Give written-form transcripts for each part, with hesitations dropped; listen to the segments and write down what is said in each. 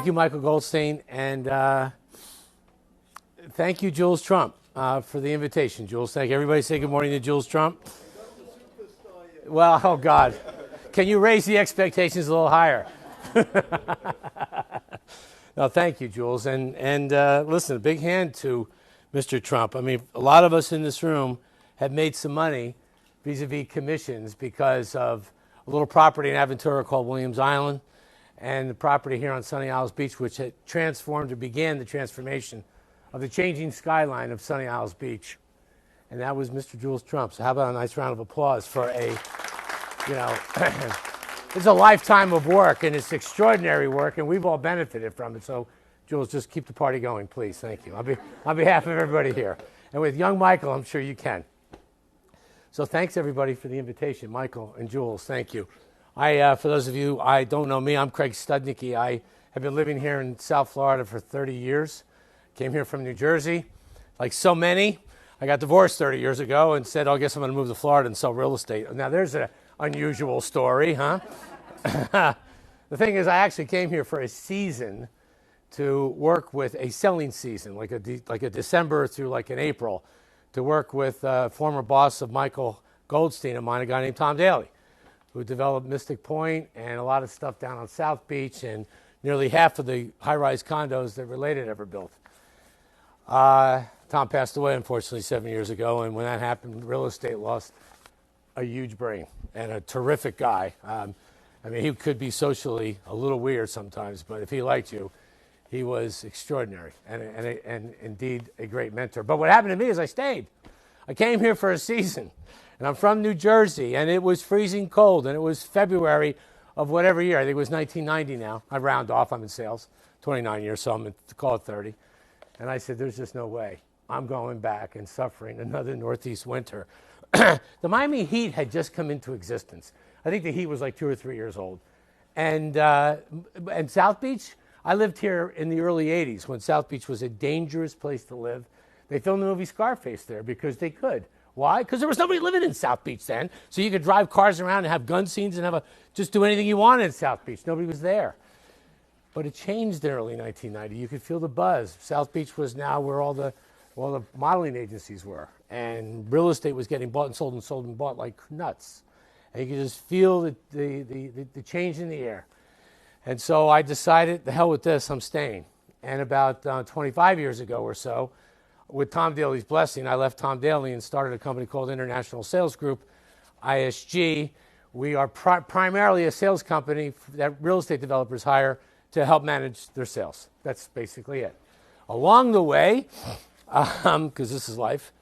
thank you, Michael Goldstein, and thank you, Jules Trump, for the invitation. Jules, thank you. Everybody say good morning to Jules Trump. Well, oh, God. Can you raise the expectations a little higher? No, thank you, Jules. And listen, a big hand to Mr. Trump. I mean, a lot of us in this room have made some money vis-a-vis commissions because of a little property in Aventura called Williams Island and the property here on Sunny Isles Beach, which had transformed or began the transformation of the changing skyline of Sunny Isles Beach. And that was Mr. Jules Trump. So how about a nice round of applause for a, it's a lifetime of work, and it's extraordinary work, and we've all benefited from it. So, Jules, just keep the party going, please. Thank you. On behalf of everybody here. And with young Michael, I'm sure you can. So thanks, everybody, for the invitation. Michael and Jules, thank you. For those of you I don't know me, I'm Craig Studnicky. I have been living here in South Florida for 30 years. Came here from New Jersey. Like so many, I got divorced 30 years ago and said, oh, I guess I'm going to move to Florida and sell real estate. Now, there's an unusual story, huh? The thing is, I actually came here for a season to work with a selling season, like a December through like an April, to work with a former boss of Michael Goldstein of mine, a guy named Tom Daly, who developed Mystic Point and a lot of stuff down on South Beach and nearly half of the high-rise condos that Related ever built. Tom passed away, unfortunately, 7 years ago, and when that happened, real estate lost a huge brain and a terrific guy. I mean, he could be socially a little weird sometimes, but if he liked you, he was extraordinary and indeed a great mentor. But what happened to me is I stayed. I came here for a season, and I'm from New Jersey, and it was freezing cold, and it was February of whatever year. I think it was 1990 now. I round off. I'm in sales, 29 years, so I'm going to call it 30. And I said, there's just no way. I'm going back and suffering another Northeast winter. The Miami Heat had just come into existence. I think the Heat was like 2 or 3 years old. And South Beach, I lived here in the early 80s when South Beach was a dangerous place to live. They filmed the movie Scarface there because they could. Why? Because there was nobody living in South Beach then. So you could drive cars around and have gun scenes and just do anything you wanted in South Beach. Nobody was there. But it changed in early 1990. You could feel the buzz. South Beach was now where all the modeling agencies were. And real estate was getting bought and sold and sold and bought like nuts. And you could just feel the change in the air. And so I decided, the hell with this, I'm staying. And about 25 years ago or so, with Tom Daly's blessing, I left Tom Daly and started a company called International Sales Group, ISG. We are primarily a sales company that real estate developers hire to help manage their sales. That's basically it. Along the way, because this is life,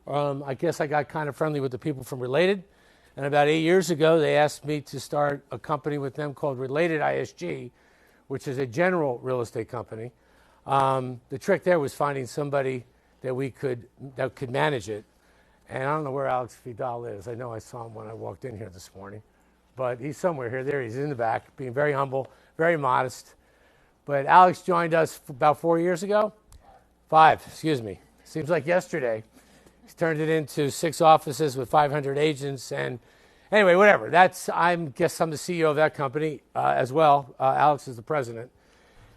I guess I got kind of friendly with the people from Related. And about 8 years ago, they asked me to start a company with them called Related ISG, which is a general real estate company. The trick there was finding somebody that could manage it. And I don't know where Alex Vidal is. I know I saw him when I walked in here this morning. But he's somewhere here. There he's in the back, being very humble, very modest. But Alex joined us about 4 years ago. 5, excuse me. Seems like yesterday. He's turned it into 6 offices with 500 agents. And anyway, whatever. I guess I'm the CEO of that company as well. Alex is the president.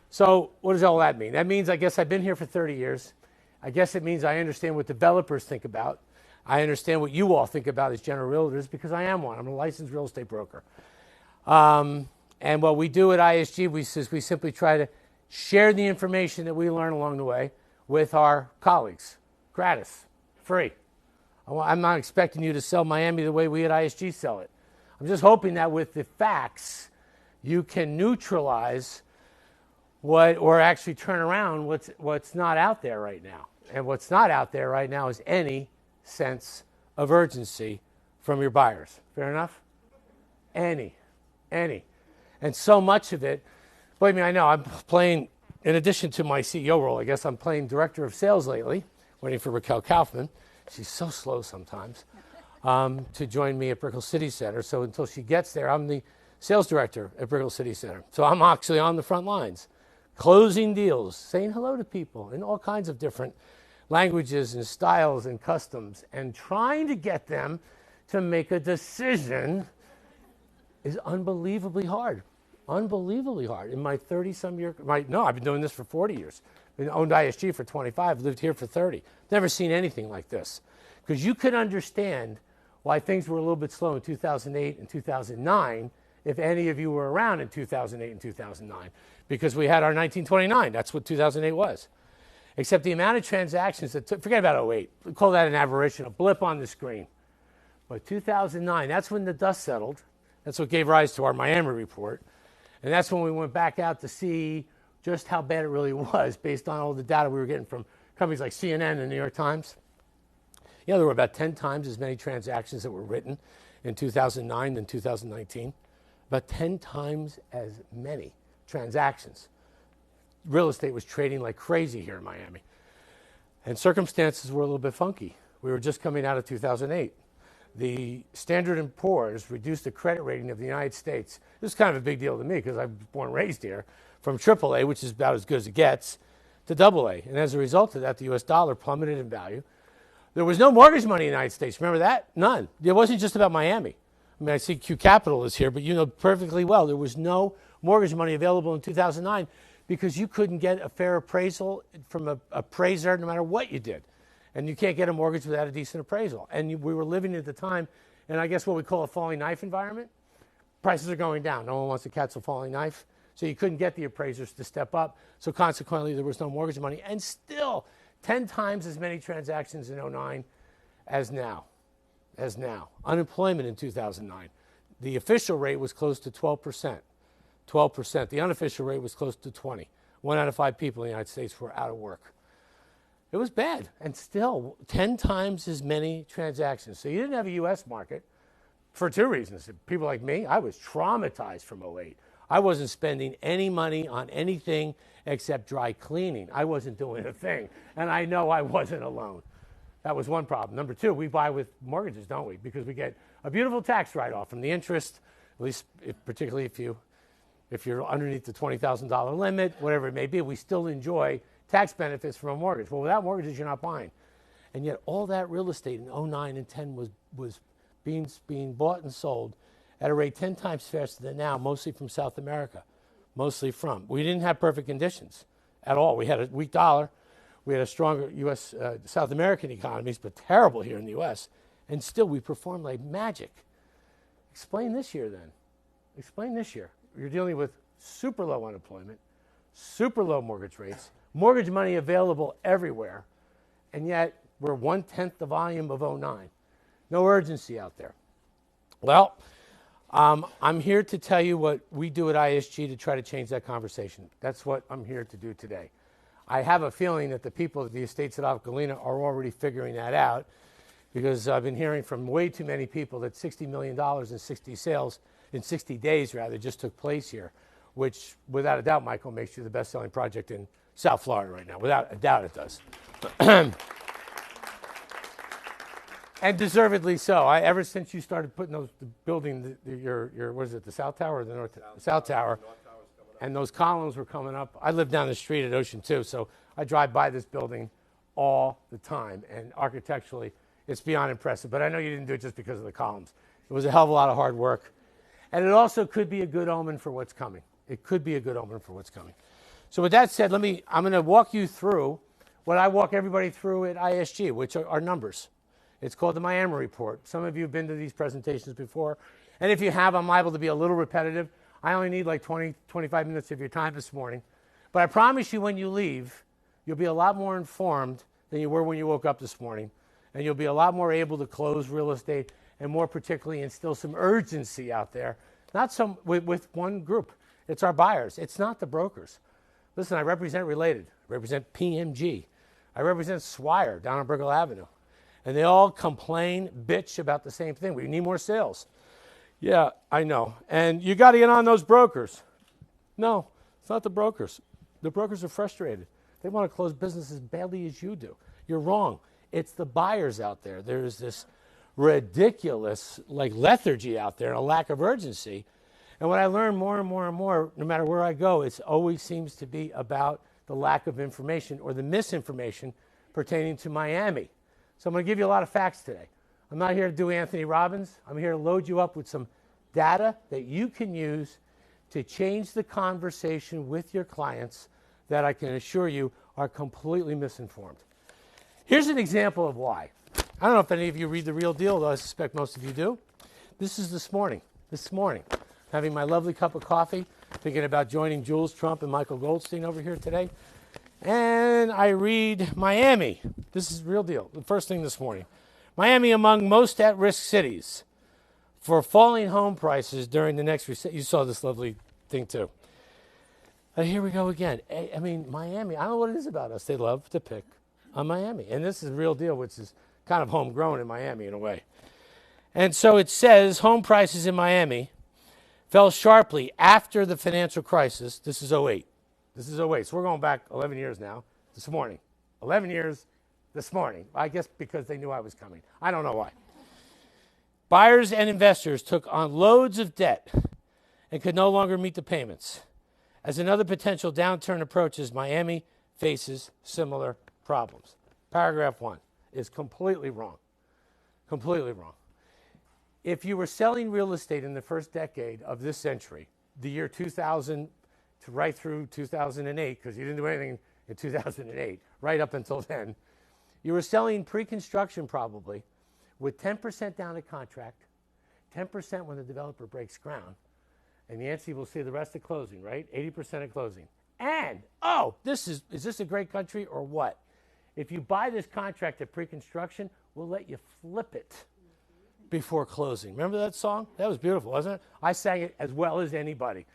So what does all that mean? That means I guess I've been here for 30 years. I guess it means I understand what developers think about. I understand what you all think about as general realtors because I am one. I'm a licensed real estate broker. And what we do at ISG, we simply try to share the information that we learn along the way with our colleagues, gratis. Free. I'm not expecting you to sell Miami the way we at ISG sell it. I'm just hoping that with the facts, you can neutralize or actually turn around what's not out there right now. And what's not out there right now is any sense of urgency from your buyers. Fair enough? Any. And so much of it, believe me, I know, I'm playing, in addition to my CEO role, I guess I'm playing director of sales lately, waiting for Raquel Kaufman. She's so slow sometimes, to join me at Brickell City Center. So until she gets there, I'm the sales director at Brickell City Center. So I'm actually on the front lines, closing deals, saying hello to people in all kinds of different languages and styles and customs, and trying to get them to make a decision is unbelievably hard. Unbelievably hard. In my 30-some year, no, I've been doing this for 40 years. I've owned ISG for 25, lived here for 30. Never seen anything like this. Because you could understand why things were a little bit slow in 2008 and 2009 if any of you were around in 2008 and 2009. Because we had our 1929. That's what 2008 was. Except the amount of transactions that took, forget about 08. We call that an aberration, a blip on the screen. But 2009, that's when the dust settled. That's what gave rise to our Miami report. And that's when we went back out to see just how bad it really was based on all the data we were getting from companies like CNN and the New York Times. There were about 10 times as many transactions that were written in 2009 than 2019. About 10 times as many transactions. Real estate was trading like crazy here in Miami. And circumstances were a little bit funky. We were just coming out of 2008. The Standard & Poor's reduced the credit rating of the United States. This is kind of a big deal to me because I was born and raised here, from AAA, which is about as good as it gets, to AA. And as a result of that, the U.S. dollar plummeted in value. There was no mortgage money in the United States. Remember that? None. It wasn't just about Miami. I mean, I see Q Capital is here, but you know perfectly well there was no mortgage money available in 2009 because you couldn't get a fair appraisal from an appraiser no matter what you did. And you can't get a mortgage without a decent appraisal. And we were living at the time in, I guess, what we call a falling knife environment. Prices are going down. No one wants to catch a falling knife. So you couldn't get the appraisers to step up. So consequently, there was no mortgage money. And still, 10 times as many transactions in 2009 as now. Unemployment in 2009. The official rate was close to 12%. 12%. The unofficial rate was close to 20. 1 out of 5 people in the United States were out of work. It was bad. And still, 10 times as many transactions. So you didn't have a U.S. market for 2 reasons. People like me, I was traumatized from 2008. I wasn't spending any money on anything except dry cleaning. I wasn't doing a thing. And I know I wasn't alone. That was one problem. Number 2, we buy with mortgages, don't we? Because we get a beautiful tax write-off from the interest, at least particularly if you're underneath the $20,000 limit, whatever it may be, we still enjoy tax benefits from a mortgage. Well, without mortgages, you're not buying. And yet all that real estate in 2009 and 10 was being bought and sold at a rate 10 times faster than now, mostly from South America. We didn't have perfect conditions at all. We had a weak dollar. We had a stronger U.S., South American economies, but terrible here in the U.S. And still we performed like magic. Explain this year then. Explain this year. You're dealing with super low unemployment, super low mortgage rates, mortgage money available everywhere, and yet we're 1/10 the volume of 2009. No urgency out there. Well, I'm here to tell you what we do at ISG to try to change that conversation. That's what I'm here to do today. I have a feeling that the people at the estates at Acqualina are already figuring that out because I've been hearing from way too many people that $60 million in 60 days just took place here, which without a doubt, Michael, makes you the best-selling project in South Florida right now. Without a doubt it does. And deservedly so. Ever since you started putting building your what is it, the South Tower or the North South Tower, and those columns were coming up. I live down the street at Ocean 2, so I drive by this building all the time. And architecturally, it's beyond impressive. But I know you didn't do it just because of the columns. It was a hell of a lot of hard work. And it also could be a good omen for what's coming. It could be a good omen for what's coming. So with that said, I'm going to walk you through what I walk everybody through at ISG, which are numbers. It's called the Miami Report. Some of you have been to these presentations before. And if you have, I'm liable to be a little repetitive. I only need like 20, 25 minutes of your time this morning. But I promise you when you leave, you'll be a lot more informed than you were when you woke up this morning. And you'll be a lot more able to close real estate and more particularly instill some urgency out there. Not some with one group. It's our buyers. It's not the brokers. Listen, I represent Related. I represent PMG. I represent Swire down on Brickell Avenue. And they all complain, bitch about the same thing. We need more sales. Yeah, I know. And you got to get on those brokers. No, it's not the brokers. The brokers are frustrated. They want to close business as badly as you do. You're wrong. It's the buyers out there. There's this ridiculous lethargy out there, a lack of urgency. And what I learn more and more and more, no matter where I go, it always seems to be about the lack of information or the misinformation pertaining to Miami. So I'm going to give you a lot of facts today. I'm not here to do Anthony Robbins. I'm here to load you up with some data that you can use to change the conversation with your clients that I can assure you are completely misinformed. Here's an example of why. I don't know if any of you read The Real Deal, though I suspect most of you do. This is this morning, having my lovely cup of coffee, thinking about joining Jules Trump and Michael Goldstein over here today. And I read Miami. This is Real Deal, the first thing this morning. Miami among most at-risk cities for falling home prices during the next recession. You saw this lovely thing too. Here we go again. I mean, Miami, I don't know what it is about us. They love to pick on Miami. And this is Real Deal, which is kind of homegrown in Miami in a way. And so it says home prices in Miami fell sharply after the financial crisis. This is '08. This is '08. So we're going back 11 years now, this morning. 11 years this morning. I guess because they knew I was coming. I don't know why. Buyers and investors took on loads of debt and could no longer meet the payments. As another potential downturn approaches, Miami faces similar problems. Paragraph 1 is completely wrong. Completely wrong. If you were selling real estate in the first decade of this century, the year 2000 to right through 2008, because you didn't do anything in 2008, right up until then, you were selling pre-construction probably with 10% down a contract, 10% when the developer breaks ground, and Nancy will see the rest of closing, right? 80% of closing. And, is this a great country or what? If you buy this contract at pre-construction, we'll let you flip it before closing. Remember that song? That was beautiful, wasn't it? I sang it as well as anybody.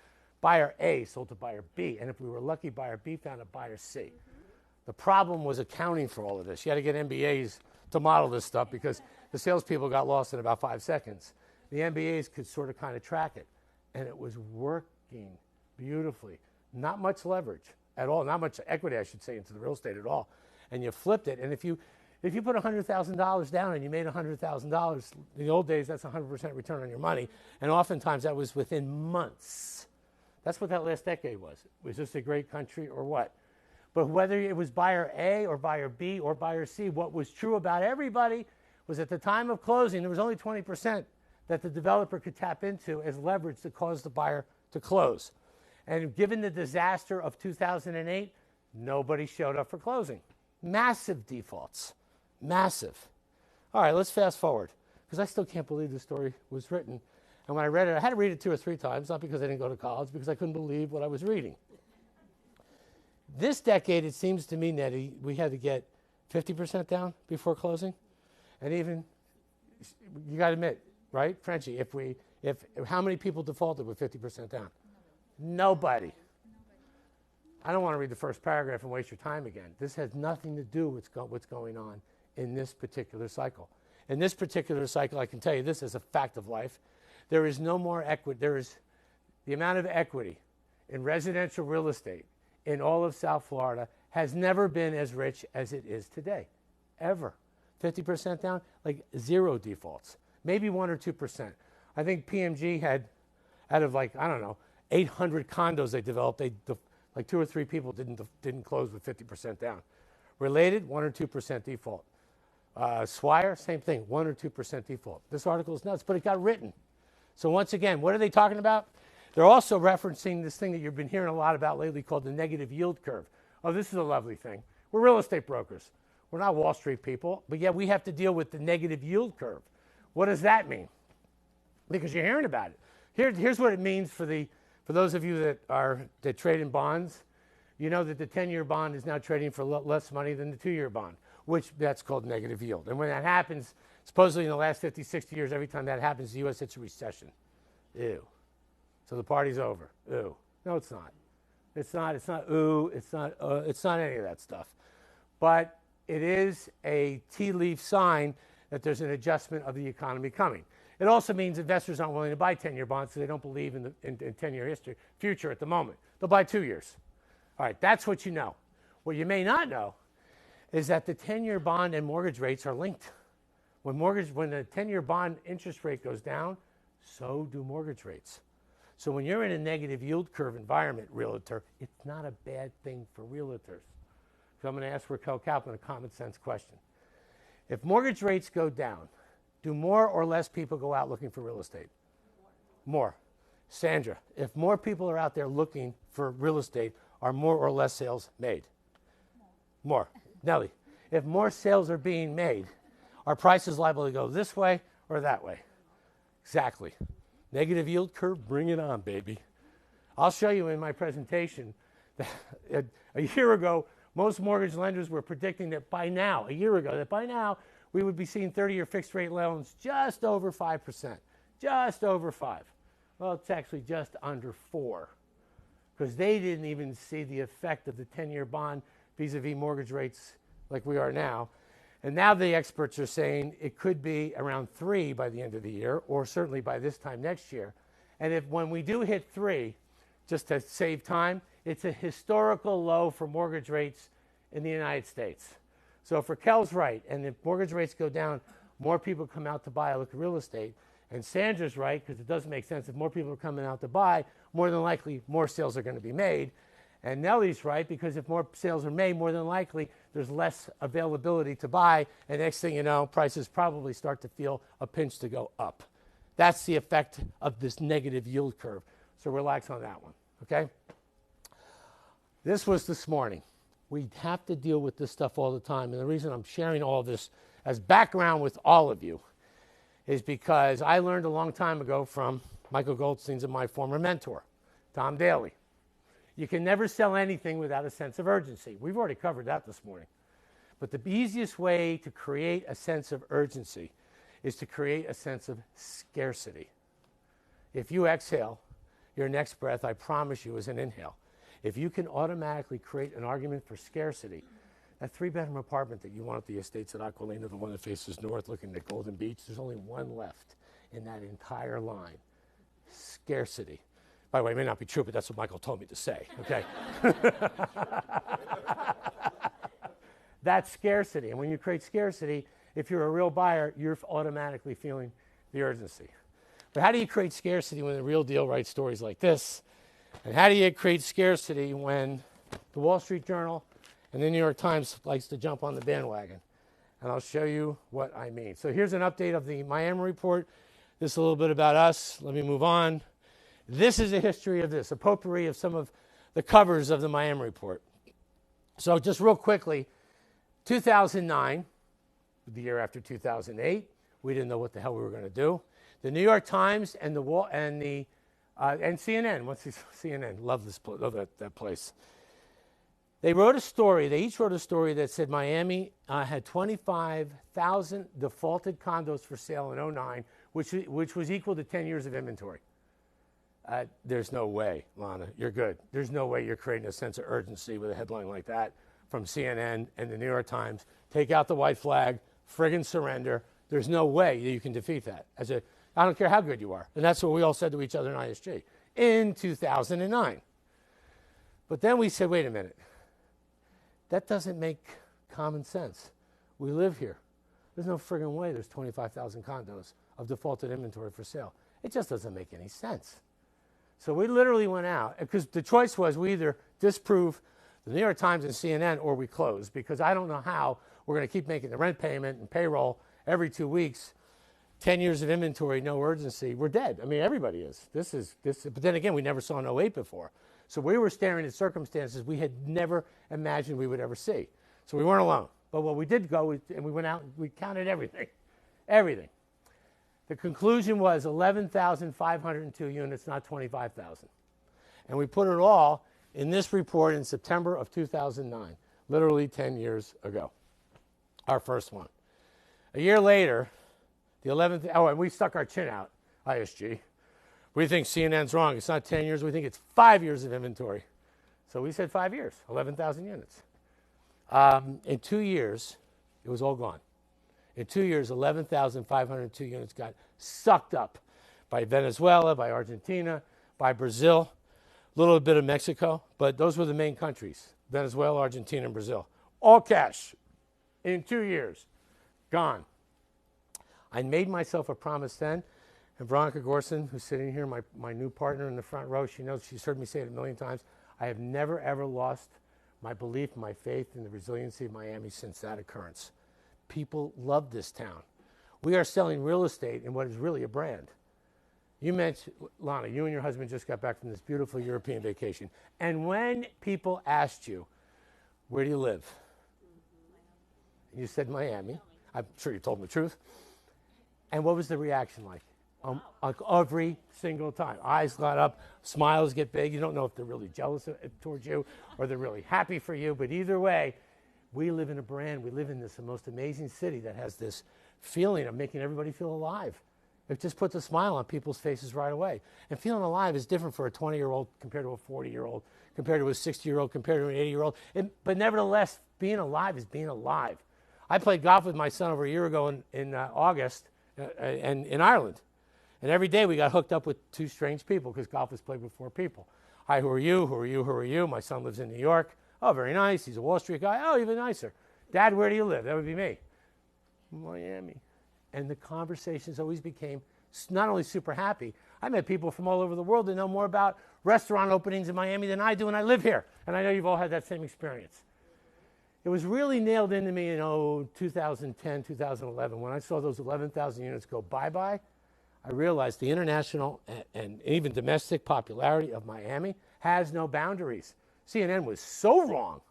Buyer A sold to buyer B, and if we were lucky, buyer B found a buyer C. The problem was accounting for all of this. You had to get MBAs to model this stuff because the salespeople got lost in about 5 seconds. The MBAs could sort of kind of track it. And it was working beautifully. Not much leverage at all, not much equity, I should say, into the real estate at all. And you flipped it. And if you put $100,000 down and you made $100,000, in the old days, that's 100% return on your money. And oftentimes that was within months. That's what that last decade was. Was this a great country or what? But whether it was buyer A or buyer B or buyer C, what was true about everybody was at the time of closing, there was only 20% that the developer could tap into as leverage to cause the buyer to close. And given the disaster of 2008, nobody showed up for closing. Massive defaults. Massive. All right, let's fast forward, because I still can't believe this story was written. And when I read it, I had to read it 2 or 3 times, not because I didn't go to college, because I couldn't believe what I was reading. This decade, it seems to me, Nettie, we had to get 50% down before closing. And even, you got to admit, right, Frenchie, if how many people defaulted with 50% down? Nobody. I don't want to read the first paragraph and waste your time again. This has nothing to do with what's going on in this particular cycle. In this particular cycle, I can tell you this as a fact of life. There is no more equity. There is the amount of equity in residential real estate in all of South Florida has never been as rich as it is today, ever. 50% down, like 0 defaults, maybe 1 or 2%. I think PMG had, out of 800 condos they developed, like 2 or 3 people didn't close with 50% down. Related, 1 or 2% default. Swire, same thing, 1 or 2% default. This article is nuts, but it got written. So once again, what are they talking about? They're also referencing this thing that you've been hearing a lot about lately called the negative yield curve. Oh, this is a lovely thing. We're real estate brokers. We're not Wall Street people, but yet we have to deal with the negative yield curve. What does that mean? Because you're hearing about it. Here's what it means for those of you that trade in bonds. You know that the 10-year bond is now trading for less money than the 2-year bond, which that's called negative yield. And when that happens, supposedly in the last 50, 60 years, every time that happens, the U.S. hits a recession. Ew. So the party's over. Ew. No, it's not. It's not ooh. It's not any of that stuff. But it is a tea leaf sign that there's an adjustment of the economy coming. It also means investors aren't willing to buy 10-year bonds because they don't believe in 10-year future at the moment. They'll buy 2 years. All right, that's what you know. What you may not know is that the 10-year bond and mortgage rates are linked. When the 10-year bond interest rate goes down, so do mortgage rates. So when you're in a negative yield curve environment, realtor, it's not a bad thing for realtors. So I'm going to ask Raquel Kaplan a common sense question. If mortgage rates go down, do more or less people go out looking for real estate? More. Sandra, if more people are out there looking for real estate, are more or less sales made? More. Nellie, if more sales are being made, are prices liable to go this way or that way? Exactly. Negative yield curve, bring it on, baby. I'll show you in my presentation that a year ago, most mortgage lenders were predicting that by now, a year ago, that by now, we would be seeing 30-year fixed rate loans just over 5%. Just over 5. Well, it's actually just under 4. Because they didn't even see the effect of the 10-year bond vis-a-vis mortgage rates like we are now. And now the experts are saying it could be around 3 by the end of the year, or certainly by this time next year. And if when we do hit 3, just to save time, it's a historical low for mortgage rates in the United States. So if Raquel's right, and if mortgage rates go down, more people come out to buy or look at real estate. And Sandra's right, because it doesn't make sense. If more people are coming out to buy, more than likely more sales are going to be made. And Nellie's right, because if more sales are made, more than likely there's less availability to buy. And next thing you know, prices probably start to feel a pinch to go up. That's the effect of this negative yield curve. So relax on that one, okay? This was this morning. We have to deal with this stuff all the time. And the reason I'm sharing all this as background with all of you is because I learned a long time ago from Michael Goldstein's and my former mentor, Tom Daly. You can never sell anything without a sense of urgency. We've already covered that this morning. But the easiest way to create a sense of urgency is to create a sense of scarcity. If you exhale, your next breath, I promise you, is an inhale. If you can automatically create an argument for scarcity, that 3-bedroom apartment that you want at the estates at Acqualina, the one that faces north looking at Golden Beach, there's only one left in that entire line. Scarcity. By the way, it may not be true, but that's what Michael told me to say, okay? That's scarcity. And when you create scarcity, if you're a real buyer, you're automatically feeling the urgency. But how do you create scarcity when the real deal writes stories like this? And how do you create scarcity when the Wall Street Journal and the New York Times likes to jump on the bandwagon? And I'll show you what I mean. So here's an update of the Miami report. This is a little bit about us. Let me move on. This is a history of this, a potpourri of some of the covers of the Miami report. So just real quickly, 2009, the year after 2008, we didn't know what the hell we were going to do. The New York Times and CNN. What's CNN? Love this. Love that place. They wrote a story. They each wrote a story that said Miami had 25,000 defaulted condos for sale in 2009, which was equal to 10 years of inventory. There's no way, Lana. You're good. There's no way you're creating a sense of urgency with a headline like that from CNN and the New York Times. Take out the white flag, friggin' surrender. There's no way that you can defeat that. I don't care how good you are. And that's what we all said to each other in ISG in 2009. But then we said, wait a minute. That doesn't make common sense. We live here. There's no friggin' way there's 25,000 condos of defaulted inventory for sale. It just doesn't make any sense. So we literally went out, because the choice was we either disprove the New York Times and CNN or we close, because I don't know how we're going to keep making the rent payment and payroll every 2 weeks. 10 years of inventory, no urgency. We're dead. I mean, everybody is. But then again, we never saw an 08 before. So we were staring at circumstances we had never imagined we would ever see. So we weren't alone. But what we did go, and we went out, we counted everything. Everything. The conclusion was 11,502 units, not 25,000. And we put it all in this report in September of 2009, literally 10 years ago, our first one. A year later, the 11th, and we stuck our chin out, ISG. We think CNN's wrong. It's not 10 years. We think it's 5 years of inventory. So we said 5 years, 11,000 units. In 2 years, it was all gone. In 2 years, 11,502 units got sucked up by Venezuela, by Argentina, by Brazil, a little bit of Mexico, but those were the main countries, Venezuela, Argentina, and Brazil. All cash in 2 years, gone. I made myself a promise then, and Veronica Gorson, who's sitting here, my new partner in the front row, she knows, she's heard me say it a million times, I have never, ever lost my belief, my faith in the resiliency of Miami since that occurrence. People love this town. We are selling real estate in what is really a brand. You mentioned, Lana, you and your husband just got back from this beautiful European vacation. And when people asked you, where do you live? You said Miami. I'm sure you told them the truth. And what was the reaction like? Like every single time. Eyes light up, smiles get big. You don't know if they're really jealous towards you or they're really happy for you. But either way, we live in a brand. We live in this most amazing city that has this feeling of making everybody feel alive. It just puts a smile on people's faces right away. And feeling alive is different for a 20-year-old compared to a 40-year-old, compared to a 60-year-old, compared to an 80-year-old. But nevertheless, being alive is being alive. I played golf with my son over a year ago in August and in Ireland. And every day we got hooked up with two strange people because golf is played with four people. Hi, who are you? Who are you? Who are you? My son lives in New York. Oh, very nice. He's a Wall Street guy. Oh, even nicer. Dad, where do you live? That would be me. Miami. And the conversations always became not only super happy. I met people from all over the world that know more about restaurant openings in Miami than I do, and I live here. And I know you've all had that same experience. It was really nailed into me in 2010, 2011. When I saw those 11,000 units go bye-bye, I realized the international and even domestic popularity of Miami has no boundaries. CNN was so wrong.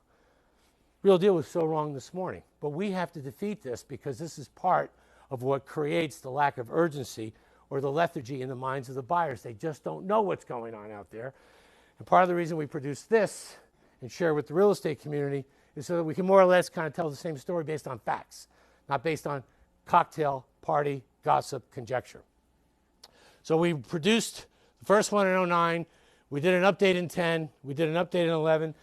Real Deal was so wrong this morning. But we have to defeat this because this is part of what creates the lack of urgency or the lethargy in the minds of the buyers. They just don't know what's going on out there. And part of the reason we produce this and share with the real estate community is so that we can more or less kind of tell the same story based on facts, not based on cocktail, party, gossip, conjecture. So we produced the first one in 2009. We did an update in 10. We did an update in 11.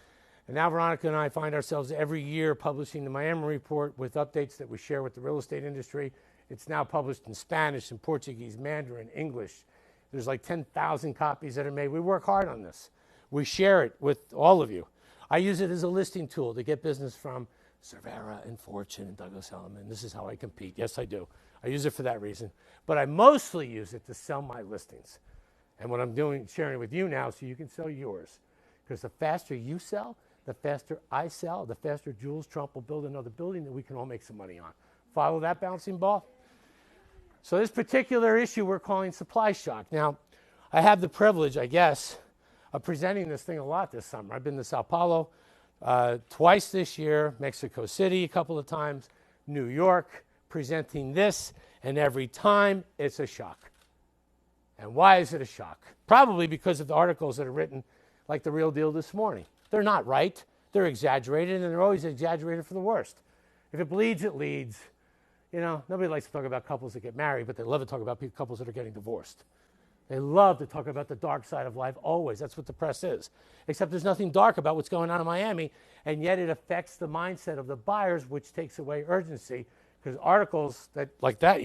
And now Veronica and I find ourselves every year publishing the Miami Report with updates that we share with the real estate industry. It's now published in Spanish, in Portuguese, Mandarin, English. There's like 10,000 copies that are made. We work hard on this. We share it with all of you. I use it as a listing tool to get business from Cervera and Fortune and Douglas Elliman. This is how I compete. Yes, I do. I use it for that reason. But I mostly use it to sell my listings. And what I'm doing, sharing it with you now so you can sell yours. Because the faster you sell, the faster I sell, the faster Jules Trump will build another building that we can all make some money on. Follow that bouncing ball? So this particular issue we're calling supply shock. Now, I have the privilege, I guess, of presenting this thing a lot this summer. I've been to Sao Paulo twice this year, Mexico City a couple of times, New York, presenting this, and every time it's a shock. And why is it a shock? Probably because of the articles that are written like The Real Deal this morning. They're not right. They're exaggerated, and they're always exaggerated for the worst. If it bleeds, it leads. You know, nobody likes to talk about couples that get married, but they love to talk about couples that are getting divorced. They love to talk about the dark side of life always. That's what the press is. Except there's nothing dark about what's going on in Miami, and yet it affects the mindset of the buyers, which takes away urgency, because articles that like that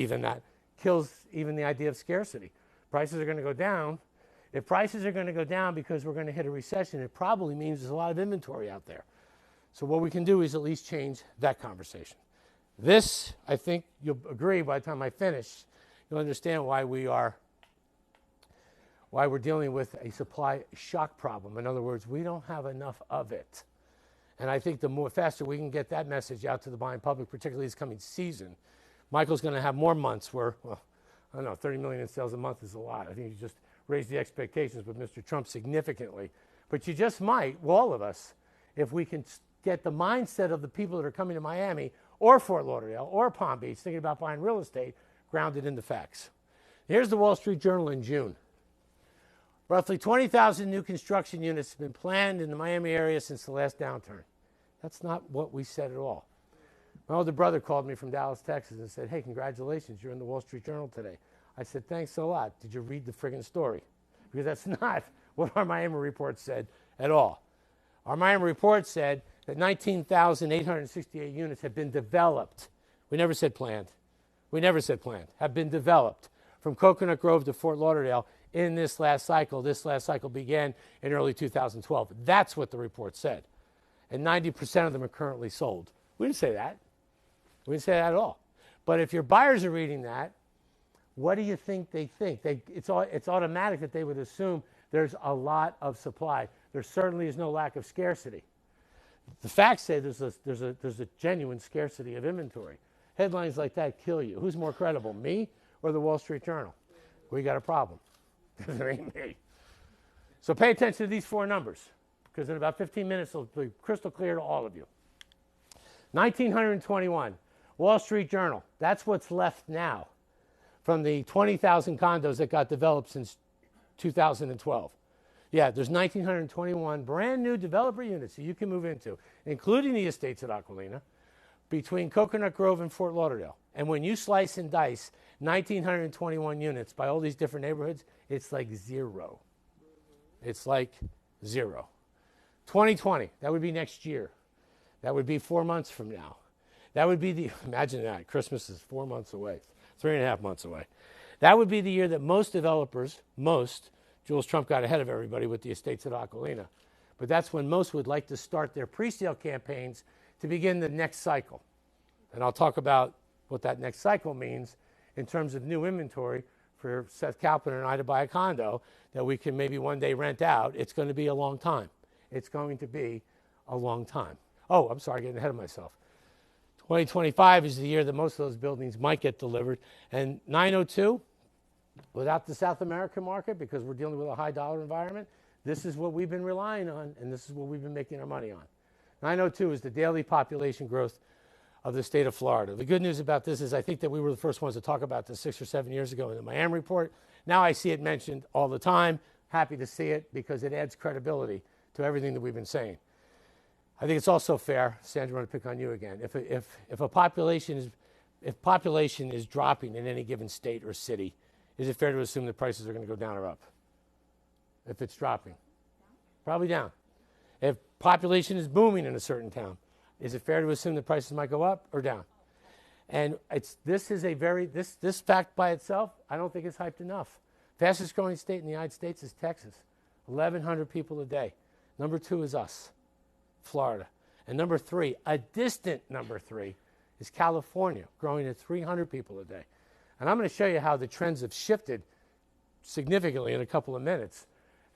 kills even the idea of scarcity. Prices are going to go down. If prices are going to go down because we're going to hit a recession, it probably means there's a lot of inventory out there. So what we can do is at least change that conversation. This, I think you'll agree by the time I finish, you'll understand why we're dealing with a supply shock problem. In other words, we don't have enough of it. And I think the faster we can get that message out to the buying public, particularly this coming season, Michael's going to have more months where, well, I don't know, 30 million in sales a month is a lot. I think you just raised the expectations with Mr. Trump significantly. But you just might, all of us, if we can get the mindset of the people that are coming to Miami or Fort Lauderdale or Palm Beach thinking about buying real estate grounded in the facts. Here's the Wall Street Journal in June. Roughly 20,000 new construction units have been planned in the Miami area since the last downturn. That's not what we said at all. My older brother called me from Dallas, Texas and said, hey, congratulations, you're in the Wall Street Journal today. I said, thanks a lot. Did you read the friggin' story? Because that's not what our Miami report said at all. Our Miami report said that 19,868 units have been developed. We never said planned. We never said planned. Have been developed from Coconut Grove to Fort Lauderdale in this last cycle. This last cycle began in early 2012. That's what the report said. And 90% of them are currently sold. We didn't say that. We didn't say that at all. But if your buyers are reading that, what do you think they think? It's automatic that they would assume there's a lot of supply. There certainly is no lack of scarcity. The facts say there's a genuine scarcity of inventory. Headlines like that kill you. Who's more credible, me or the Wall Street Journal? We got a problem. It ain't me. So pay attention to these four numbers, because in about 15 minutes, it'll be crystal clear to all of you. 1921, Wall Street Journal. That's what's left now from the 20,000 condos that got developed since 2012. Yeah, there's 1,921 brand new developer units that you can move into, including the estates at Acqualina, between Coconut Grove and Fort Lauderdale. And when you slice and dice 1,921 units by all these different neighborhoods, it's like zero. It's like zero. 2020, that would be next year. That would be 4 months from now. That would be the, imagine that, Christmas is 4 months away, 3.5 months away. That would be the year that most developers, Jules Trump got ahead of everybody with the estates at Acqualina, but that's when most would like to start their pre-sale campaigns to begin the next cycle. And I'll talk about what that next cycle means in terms of new inventory for Seth Kaplan and I to buy a condo that we can maybe one day rent out. It's going to be a long time. It's going to be a long time. Oh, I'm sorry, getting ahead of myself. 2025 is the year that most of those buildings might get delivered. And 902, without the South American market, because we're dealing with a high dollar environment, this is what we've been relying on, and this is what we've been making our money on. 902 is the daily population growth of the state of Florida. The good news about this is I think that we were the first ones to talk about this 6 or 7 years ago in the Miami report. Now I see it mentioned all the time. Happy to see it because it adds credibility to everything that we've been saying. I think it's also fair, Sandra, I want to pick on you again. If population is dropping in any given state or city, is it fair to assume that prices are going to go down or up? If it's dropping, probably down. If population is booming in a certain town, is it fair to assume the prices might go up or down? And this fact by itself, I don't think it's hyped enough. Fastest growing state in the United States is Texas, 1,100 people a day. Number 2 is us, Florida. And number 3, a distant number 3, is California, growing at 300 people a day. And I'm going to show you how the trends have shifted significantly in a couple of minutes,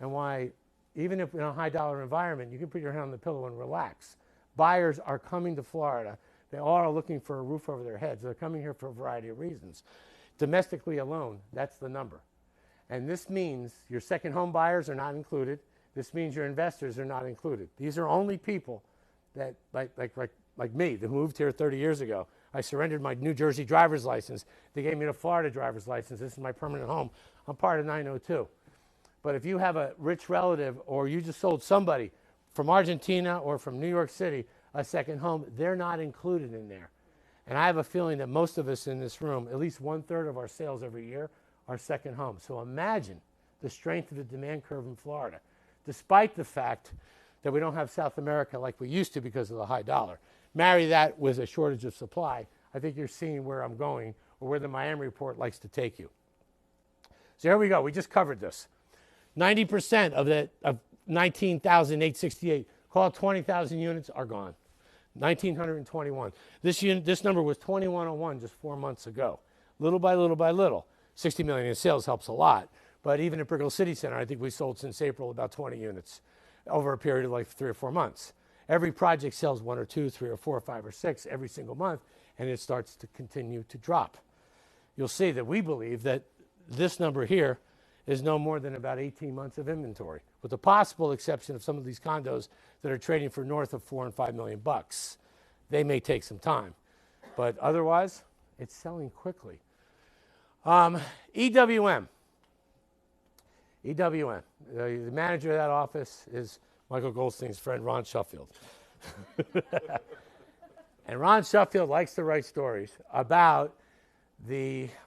and why even if in a high dollar environment, you can put your head on the pillow and relax. Buyers are coming to Florida. They all are looking for a roof over their heads. They're coming here for a variety of reasons. Domestically alone, that's the number. And this means your second home buyers are not included. This means your investors are not included. These are only people that, like me, that moved here 30 years ago. I surrendered my New Jersey driver's license. They gave me the Florida driver's license. This is my permanent home. I'm part of 902. But if you have a rich relative or you just sold somebody from Argentina or from New York City a second home, they're not included in there. And I have a feeling that most of us in this room, at least 1/3 of our sales every year are second homes. So imagine the strength of the demand curve in Florida, despite the fact that we don't have South America like we used to because of the high dollar. Marry that with a shortage of supply, I think you're seeing where I'm going or where the Miami report likes to take you. So here we go. We just covered this. 90% of 19,868, call it 20,000 units, are gone. 1,921. This number was 2,101 just 4 months ago. Little by little by little. 60 million in sales helps a lot. But even at Brickell City Center, I think we sold since April about 20 units over a period of like 3 or 4 months. Every project sells 1 or 2, 3 or 4 or 5 or 6 every single month, and it starts to continue to drop. You'll see that we believe that this number here is no more than about 18 months of inventory, with the possible exception of some of these condos that are trading for north of $4 and $5 million bucks. They may take some time, but otherwise, it's selling quickly. EWM. The manager of that office is Michael Goldstein's friend, Ron Sheffield. And Ron Sheffield likes to write stories about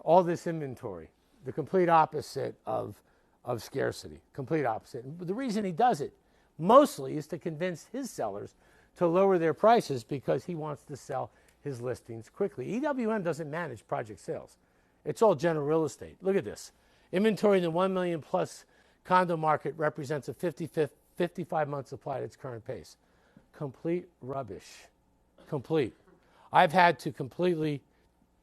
all this inventory, the complete opposite of scarcity, complete opposite. And the reason he does it mostly is to convince his sellers to lower their prices because he wants to sell his listings quickly. EWM doesn't manage project sales. It's all general real estate. Look at this. Inventory in the 1 million plus condo market represents a 55 month supply at its current pace. Complete rubbish. Complete. I've had to completely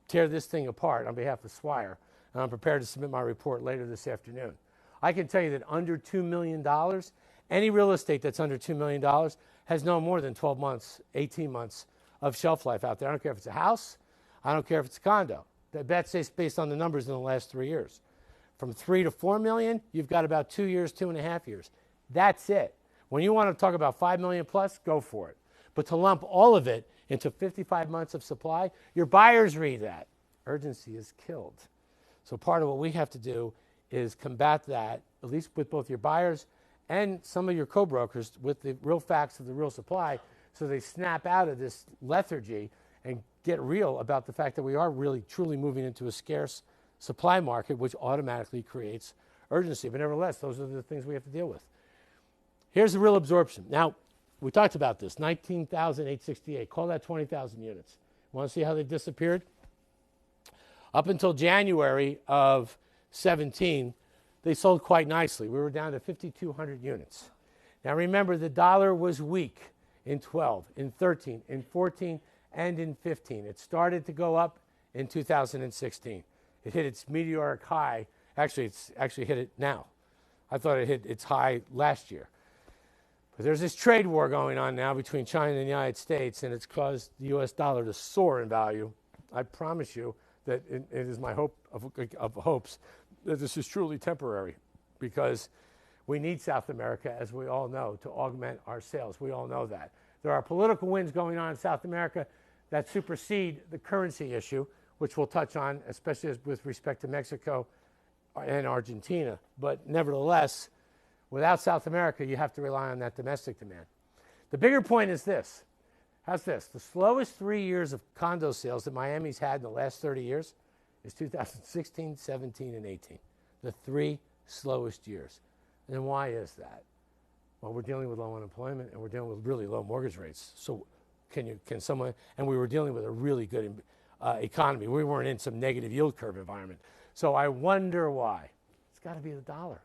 tear this thing apart on behalf of Swire, and I'm prepared to submit my report later this afternoon. I can tell you that under $2 million, any real estate that's under $2 million has no more than 12 months, 18 months of shelf life out there. I don't care if it's a house. I don't care if it's a condo. That's based on the numbers in the last 3 years. from 3 to 4 million, you've got about 2 years, 2.5 years. That's it. When you want to talk about 5 million plus, go for it. But to lump all of it into 55 months of supply, your buyers read that. Urgency is killed. So part of what we have to do is combat that, at least with both your buyers and some of your co-brokers, with the real facts of the real supply, so they snap out of this lethargy and get real about the fact that we are really, truly moving into a scarce supply market, which automatically creates urgency. But nevertheless, those are the things we have to deal with. Here's the real absorption. Now, we talked about this, 19,868. Call that 20,000 units. Want to see how they disappeared? Up until January of 17, they sold quite nicely. We were down to 5,200 units. Now remember, the dollar was weak in 12, in 13, in 14, and in 15. It started to go up in 2016. It hit its meteoric high. Actually, it's actually hit it now. I thought it hit its high last year. But there's this trade war going on now between China and the United States, and it's caused the U.S. dollar to soar in value. I promise you that it is my hope of hopes that this is truly temporary, because we need South America, as we all know, to augment our sales. We all know that. There are political winds going on in South America that supersede the currency issue, which we'll touch on, especially with respect to Mexico and Argentina. But nevertheless, without South America, you have to rely on that domestic demand. The bigger point is this. How's this? The slowest 3 years of condo sales that Miami's had in the last 30 years is 2016, 17, and 18. The 3 slowest years. And why is that? Well, we're dealing with low unemployment, and we're dealing with really low mortgage rates. So can someone, and we were dealing with a really good economy. We weren't in some negative yield curve environment. So I wonder why. It's got to be the dollar.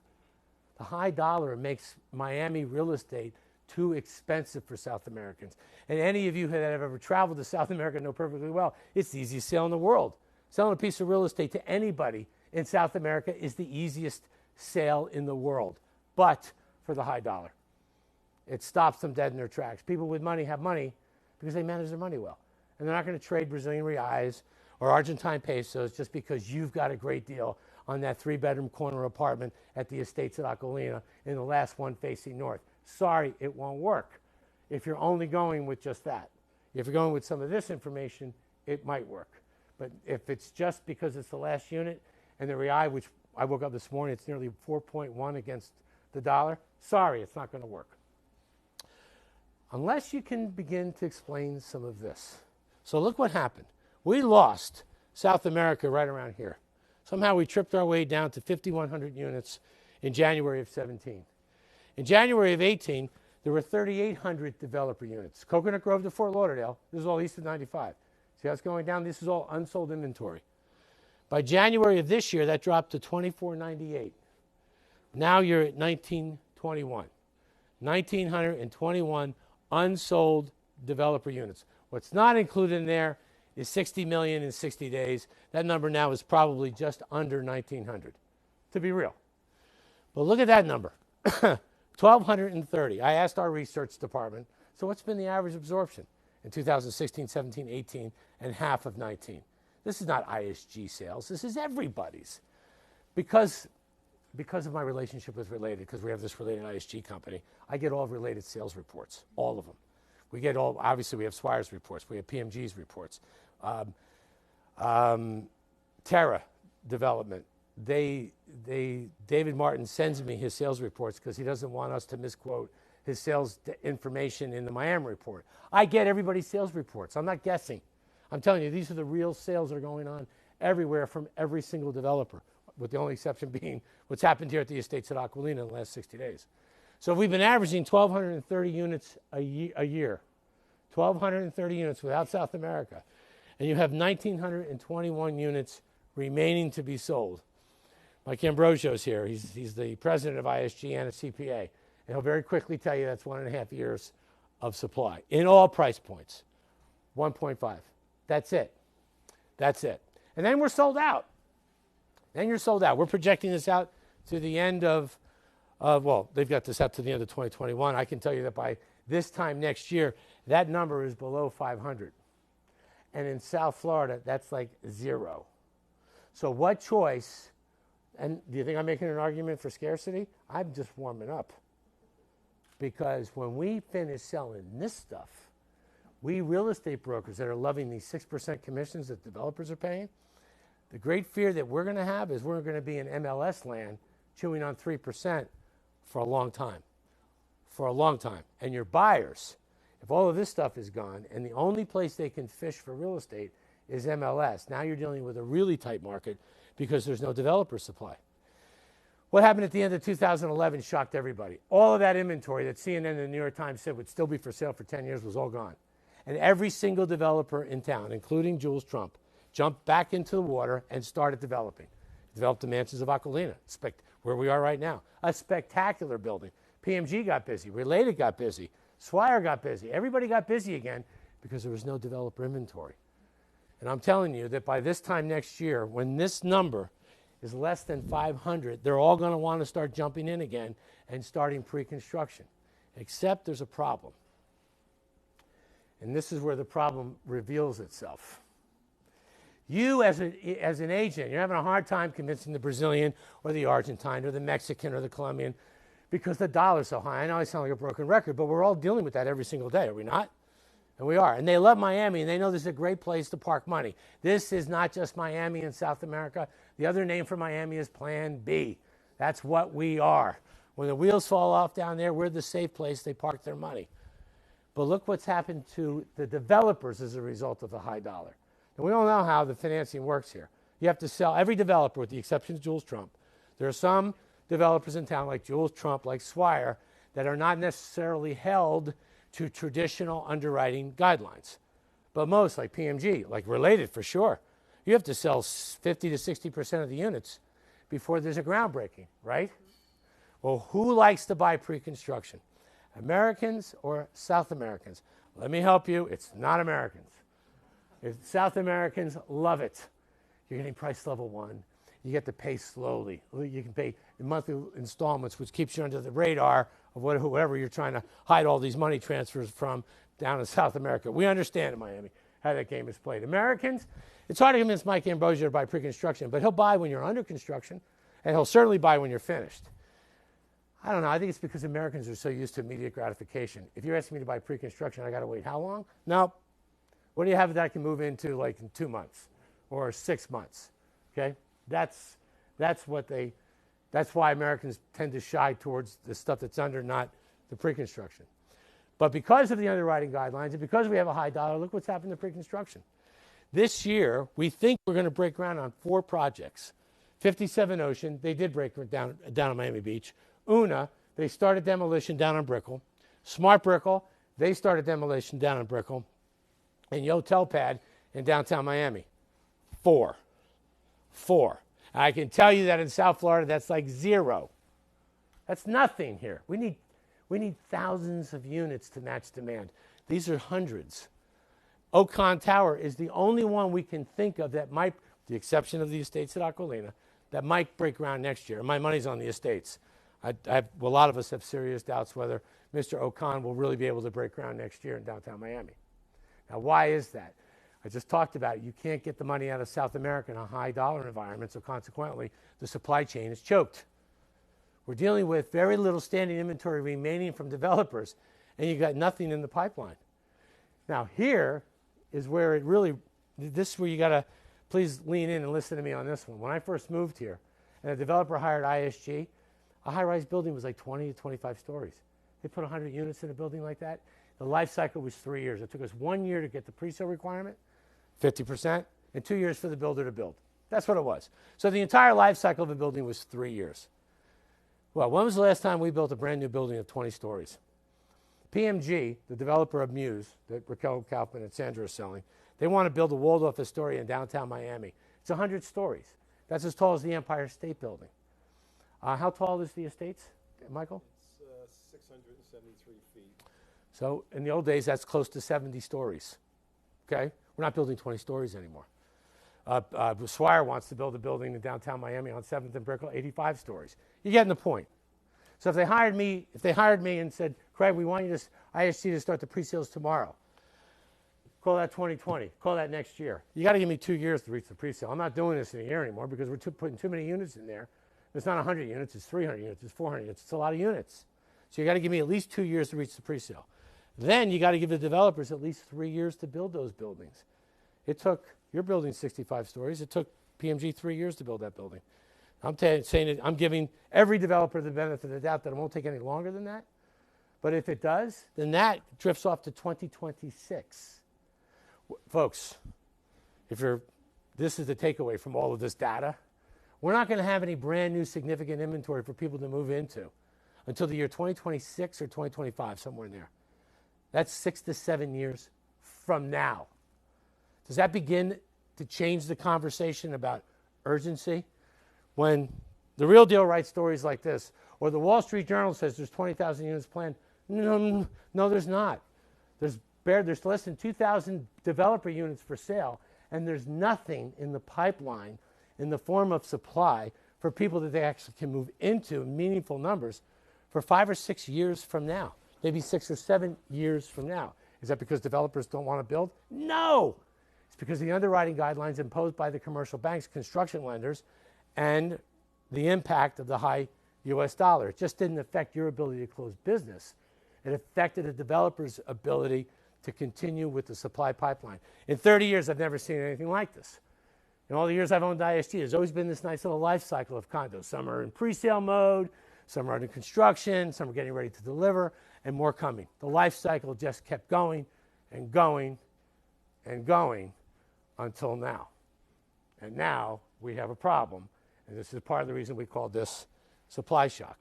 The high dollar makes Miami real estate too expensive for South Americans. And any of you that have ever traveled to South America know perfectly well, it's the easiest sale in the world. Selling a piece of real estate to anybody in South America is the easiest sale in the world, but for the high dollar. It stops them dead in their tracks. People with money have money because they manage their money well. And they're not going to trade Brazilian reais or Argentine pesos just because you've got a great deal on that 3-bedroom corner apartment at the estates at Acqualina in the last one facing north. Sorry, it won't work if you're only going with just that. If you're going with some of this information, it might work. But if it's just because it's the last unit and the real, which I woke up this morning, it's nearly 4.1 against the dollar, sorry, it's not going to work. Unless you can begin to explain some of this. So look what happened. We lost South America right around here. Somehow we tripped our way down to 5,100 units in January of 17. In January of 18, there were 3,800 developer units. Coconut Grove to Fort Lauderdale, this is all east of 95. See how it's going down? This is all unsold inventory. By January of this year, that dropped to 2,498. Now you're at 1,921. 1,921 unsold developer units. What's not included in there is 60 million in 60 days. That number now is probably just under 1,900, to be real. But look at that number, 1,230. I asked our research department, so what's been the average absorption in 2016, 17, 18, and half of 19? This is not ISG sales. This is everybody's. Because of my relationship with Related, because we have this Related ISG company, I get all Related sales reports, all of them. We get all, obviously we have Swire's reports, we have PMG's reports. Terra Development, David Martin sends me his sales reports because he doesn't want us to misquote his sales information in the Miami report. I get everybody's sales reports. I'm not guessing. I'm telling you, these are the real sales that are going on everywhere from every single developer, with the only exception being what's happened here at the estates at Acqualina in the last 60 days. So we've been averaging 1,230 units a year, 1,230 units without South America, and you have 1,921 units remaining to be sold. Mike Ambrosio's here. He's the president of ISG and a CPA, and he'll very quickly tell you that's 1.5 years of supply in all price points, 1.5. That's it. That's it. And then we're sold out. Then you're sold out. We're projecting this out to the end of, well, they've got this out to the end of 2021. I can tell you that by this time next year, that number is below 500. And in South Florida, that's like 0. So what choice And do you think I'm making an argument for scarcity? I'm just warming up. Because when we finish selling this stuff, we real estate brokers that are loving these 6% commissions that developers are paying, the great fear that we're going to have is we're going to be in MLS land chewing on 3% for a long time. For a long time. And your buyers, if all of this stuff is gone and the only place they can fish for real estate is MLS, now you're dealing with a really tight market because there's no developer supply. What happened at the end of 2011 shocked everybody. All of that inventory that CNN and the New York Times said would still be for sale for 10 years was all gone. And every single developer in town, including Jules Trump, jumped back into the water and started developing. Developed the mansions of Acqualina, where we are right now. A spectacular building. PMG got busy. Related got busy. Swire got busy. Everybody got busy again because there was no developer inventory. And I'm telling you that by this time next year, when this number is less than 500, they're all going to want to start jumping in again and starting pre-construction. Except there's a problem. And this is where the problem reveals itself. You, as an agent, you're having a hard time convincing the Brazilian or the Argentine or the Mexican or the Colombian because the dollar's so high. I know I sound like a broken record, but we're all dealing with that every single day, are we not? And we are. And they love Miami, and they know this is a great place to park money. This is not just Miami in South America. The other name for Miami is Plan B. That's what we are. When the wheels fall off down there, we're the safe place they park their money. But look what's happened to the developers as a result of the high dollar. And we all know how the financing works here. You have to sell every developer, with the exception of Jules Trump. There are some developers in town like Jules Trump, like Swire, that are not necessarily held to traditional underwriting guidelines. But most, like PMG, like Related for sure, you have to sell 50 to 60% of the units before there's a groundbreaking, right? Well, who likes to buy pre-construction? Americans or South Americans? Let me help you. It's not Americans. South Americans love it. You're getting price level 1. You get to pay slowly. You can pay in monthly installments, which keeps you under the radar of whoever you're trying to hide all these money transfers from down in South America. We understand in Miami how that game is played. Americans, it's hard to convince Mike Ambrosia to buy pre-construction, but he'll buy when you're under construction, and he'll certainly buy when you're finished. I don't know. I think it's because Americans are so used to immediate gratification. If you're asking me to buy pre-construction, I got to wait how long? No. What do you have that I can move into like in 2 months or 6 months? Okay, that's why Americans tend to shy towards the stuff that's under, not the pre-construction. But because of the underwriting guidelines and because we have a high dollar, look what's happened to pre-construction. This year, we think we're going to break ground on 4 projects. 57 Ocean, they did break down on Miami Beach. Una, they started demolition down on Brickell. Smart Brickell, they started demolition down on Brickell. And Yotel Pad in downtown Miami. 4. I can tell you that in South Florida, that's like 0. That's nothing here. We need thousands of units to match demand. These are hundreds. Ocon Tower is the only one we can think of that might, with the exception of the estates at Acqualina, that might break ground next year. My money's on the estates. A lot of us have serious doubts whether Mr. Ocon will really be able to break ground next year in downtown Miami. Now, why is that? I just talked about it. You can't get the money out of South America in a high dollar environment, so consequently, the supply chain is choked. We're dealing with very little standing inventory remaining from developers, and you got nothing in the pipeline. Now, here is where this is where you got to please lean in and listen to me on this one. When I first moved here, and a developer hired ISG, a high-rise building was like 20 to 25 stories. They put 100 units in a building like that. The life cycle was 3 years. It took us 1 year to get the pre-sale requirement, 50%, and 2 years for the builder to build. That's what it was. So the entire life cycle of a building was 3 years. Well, when was the last time we built a brand new building of 20 stories? PMG, the developer of Muse, that Raquel Kaufman and Sandra are selling, they want to build a Waldorf Astoria in downtown Miami. It's 100 stories. That's as tall as the Empire State Building. How tall is the estates, Michael? It's 673 feet. So in the old days, that's close to 70 stories. Okay? We're not building 20 stories anymore. Swire wants to build a building in downtown Miami on 7th and Brickell, 85 stories. You're getting the point. So if they hired me and said, Craig, we want you to ISG to start the pre-sales tomorrow, call that 2020, call that next year. You got to give me 2 years to reach the pre-sale. I'm not doing this in a year anymore because we're putting too many units in there It's not 100 units, it's 300 units, it's 400 units. It's a lot of units. So you got to give me at least 2 years to reach the pre-sale. Then you got to give the developers at least 3 years to build those buildings. It took, you're building 65 stories, it took PMG 3 years to build that building. I'm giving every developer the benefit of the doubt that it won't take any longer than that. But if it does, then that drifts off to 2026. Folks, this is the takeaway from all of this data. We're not going to have any brand new significant inventory for people to move into until the year 2026 or 2025, somewhere in there. That's 6 to 7 years from now. Does that begin to change the conversation about urgency? When the Real Deal writes stories like this, or the Wall Street Journal says there's 20,000 units planned, no, there's not. There's less than 2,000 developer units for sale, and there's nothing in the pipeline in the form of supply for people that they actually can move into meaningful numbers for 5 or 6 years from now, maybe 6 or 7 years from now. Is that because developers don't want to build? No. It's because the underwriting guidelines imposed by the commercial banks, construction lenders, and the impact of the high U.S. dollar. It just didn't affect your ability to close business. It affected a developer's ability to continue with the supply pipeline. In 30 years, I've never seen anything like this. In all the years I've owned ISG, there's always been this nice little life cycle of condos. Some are in pre-sale mode, some are under construction, some are getting ready to deliver, and more coming. The life cycle just kept going and going and going until now. And now we have a problem, and this is part of the reason we call this supply shock.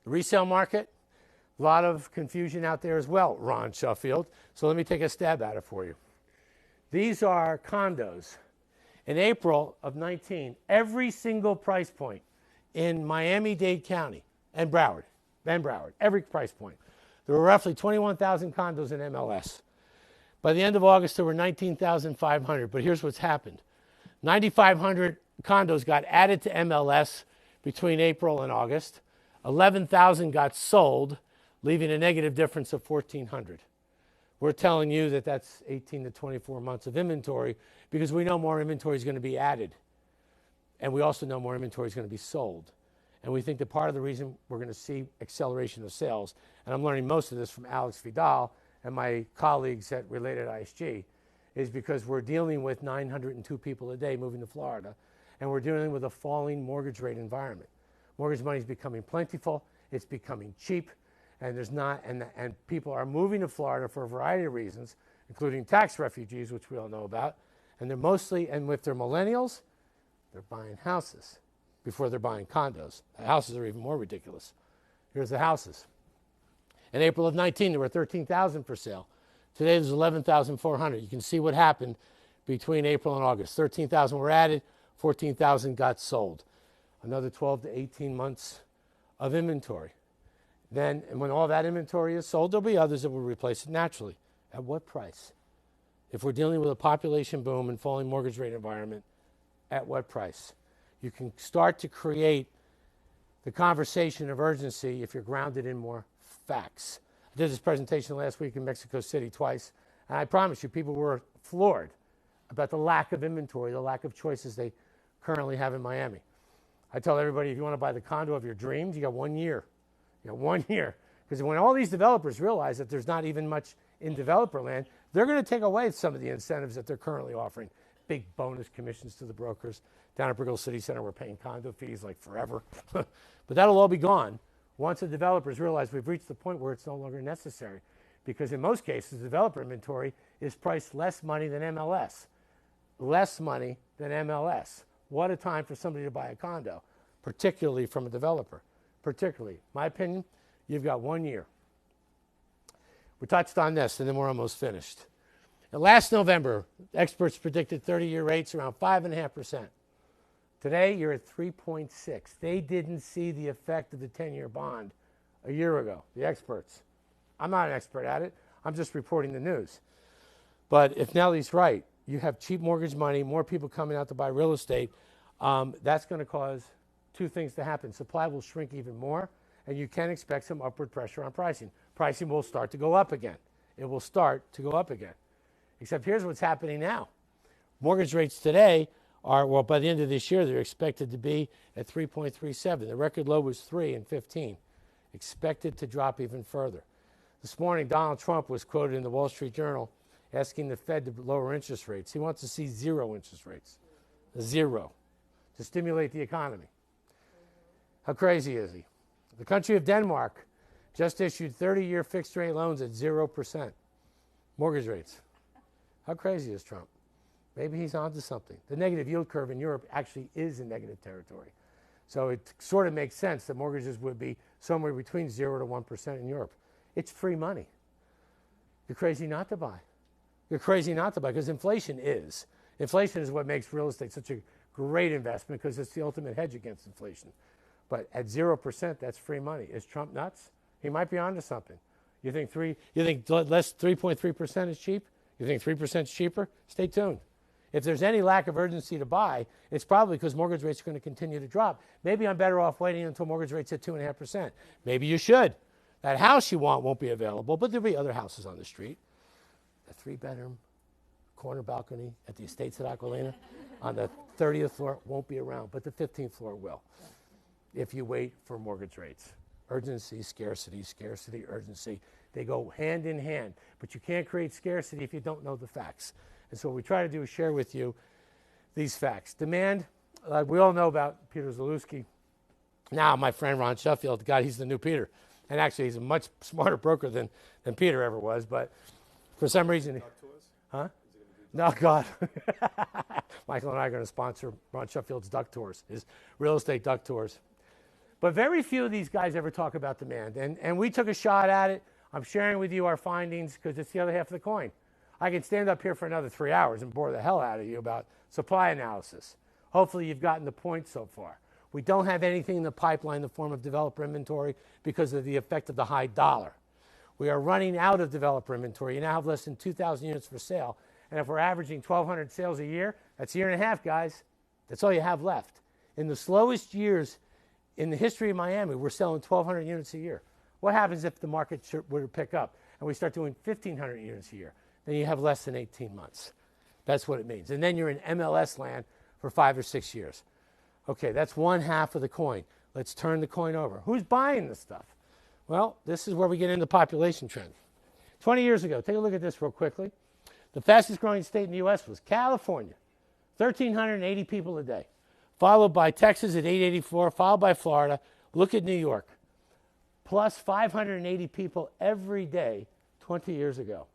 The resale market, a lot of confusion out there as well, Ron Sheffield. So let me take a stab at it for you. These are condos. In April of 19, every single price point in Miami-Dade County and Broward, every price point. There were roughly 21,000 condos in MLS. By the end of August, there were 19,500. But here's what's happened. 9,500 condos got added to MLS between April and August. 11,000 got sold, leaving a negative difference of 1,400. We're telling you that that's 18 to 24 months of inventory because we know more inventory is going to be added. And we also know more inventory is going to be sold. And we think that part of the reason we're going to see acceleration of sales, and I'm learning most of this from Alex Vidal and my colleagues at Related ISG, is because we're dealing with 902 people a day moving to Florida, and we're dealing with a falling mortgage rate environment. Mortgage money is becoming plentiful, it's becoming cheap, and and people are moving to Florida for a variety of reasons, including tax refugees, which we all know about, and they're mostly, and with their millennials, they're buying houses before they're buying condos. The houses are even more ridiculous. Here's the houses. In April of 19, there were 13,000 for sale. Today, there's 11,400. You can see what happened between April and August. 13,000 were added, 14,000 got sold. Another 12 to 18 months of inventory. Then, and when all that inventory is sold, there'll be others that will replace it naturally. At what price? If we're dealing with a population boom and falling mortgage rate environment, at what price? You can start to create the conversation of urgency if you're grounded in more facts. I did this presentation last week in Mexico City twice, and I promise you people were floored about the lack of inventory, the lack of choices they currently have in Miami. I tell everybody, if you want to buy the condo of your dreams, you got 1 year. You got 1 year. Because when all these developers realize that there's not even much in developer land, they're going to take away some of the incentives that they're currently offering. Big bonus commissions to the brokers. Down at Brickell City Center, we're paying condo fees like forever. But that'll all be gone once the developers realize we've reached the point where it's no longer necessary. Because in most cases, developer inventory is priced less money than MLS. Less money than MLS. What a time for somebody to buy a condo, particularly from a developer. Particularly, my opinion, you've got 1 year. We touched on this, and then we're almost finished. And last November, experts predicted 30-year rates around 5.5%. Today, you're at 3.6. They didn't see the effect of the 10-year bond a year ago, the experts. I'm not an expert at it. I'm just reporting the news. But if Nellie's right, you have cheap mortgage money, more people coming out to buy real estate, that's going to cause two things to happen. Supply will shrink even more, and you can expect some upward pressure on pricing. Pricing will start to go up again. It will start to go up again. Except here's what's happening now. Mortgage rates today are, well, by the end of this year, they're expected to be at 3.37. The record low was 3 in 15. Expected to drop even further. This morning, Donald Trump was quoted in the Wall Street Journal asking the Fed to lower interest rates. He wants to see 0 interest rates. 0. To stimulate the economy. How crazy is he? The country of Denmark just issued 30-year fixed-rate loans at 0% mortgage rates. How crazy is Trump? Maybe he's onto something. The negative yield curve in Europe actually is in negative territory. So it sort of makes sense that mortgages would be somewhere between 0 to 1% in Europe. It's free money. You're crazy not to buy. You're crazy not to buy because inflation is. Inflation is what makes real estate such a great investment because it's the ultimate hedge against inflation. But at 0%, that's free money. Is Trump nuts? He might be onto something. You think 3.3% is cheap? You think 3% is cheaper? Stay tuned. If there's any lack of urgency to buy, it's probably because mortgage rates are going to continue to drop. Maybe I'm better off waiting until mortgage rates hit 2.5%. Maybe you should. That house you want won't be available, but there'll be other houses on the street. A 3-bedroom, corner balcony at the Estates at Acqualina on the 30th floor won't be around, but the 15th floor will if you wait for mortgage rates. Urgency, scarcity, scarcity, urgency. They go hand in hand, but you can't create scarcity if you don't know the facts. And so what we try to do is share with you these facts. Demand, we all know about Peter Zalewski. Now, my friend Ron Sheffield, God, he's the new Peter. And actually, he's a much smarter broker than Peter ever was. But for some reason... Huh? No, God. Michael and I are going to sponsor Ron Sheffield's duck tours, his real estate duck tours. But very few of these guys ever talk about demand. And we took a shot at it. I'm sharing with you our findings because it's the other half of the coin. I can stand up here for another 3 hours and bore the hell out of you about supply analysis. Hopefully you've gotten the point so far. We don't have anything in the pipeline in the form of developer inventory because of the effect of the high dollar. We are running out of developer inventory. You now have less than 2,000 units for sale. And if we're averaging 1,200 sales a year, that's a year and a half, guys. That's all you have left. In the slowest years in the history of Miami, we're selling 1,200 units a year. What happens if the market were to pick up and we start doing 1,500 units a year? Then you have less than 18 months. That's what it means. And then you're in MLS land for 5 or 6 years. Okay, that's one half of the coin. Let's turn the coin over. Who's buying this stuff? Well, this is where we get into population trend. 20 years ago, take a look at this real quickly. The fastest growing state in the U.S. was California, 1,380 people a day, followed by Texas at 884, followed by Florida. Look at New York, plus 580 people every day 20 years ago.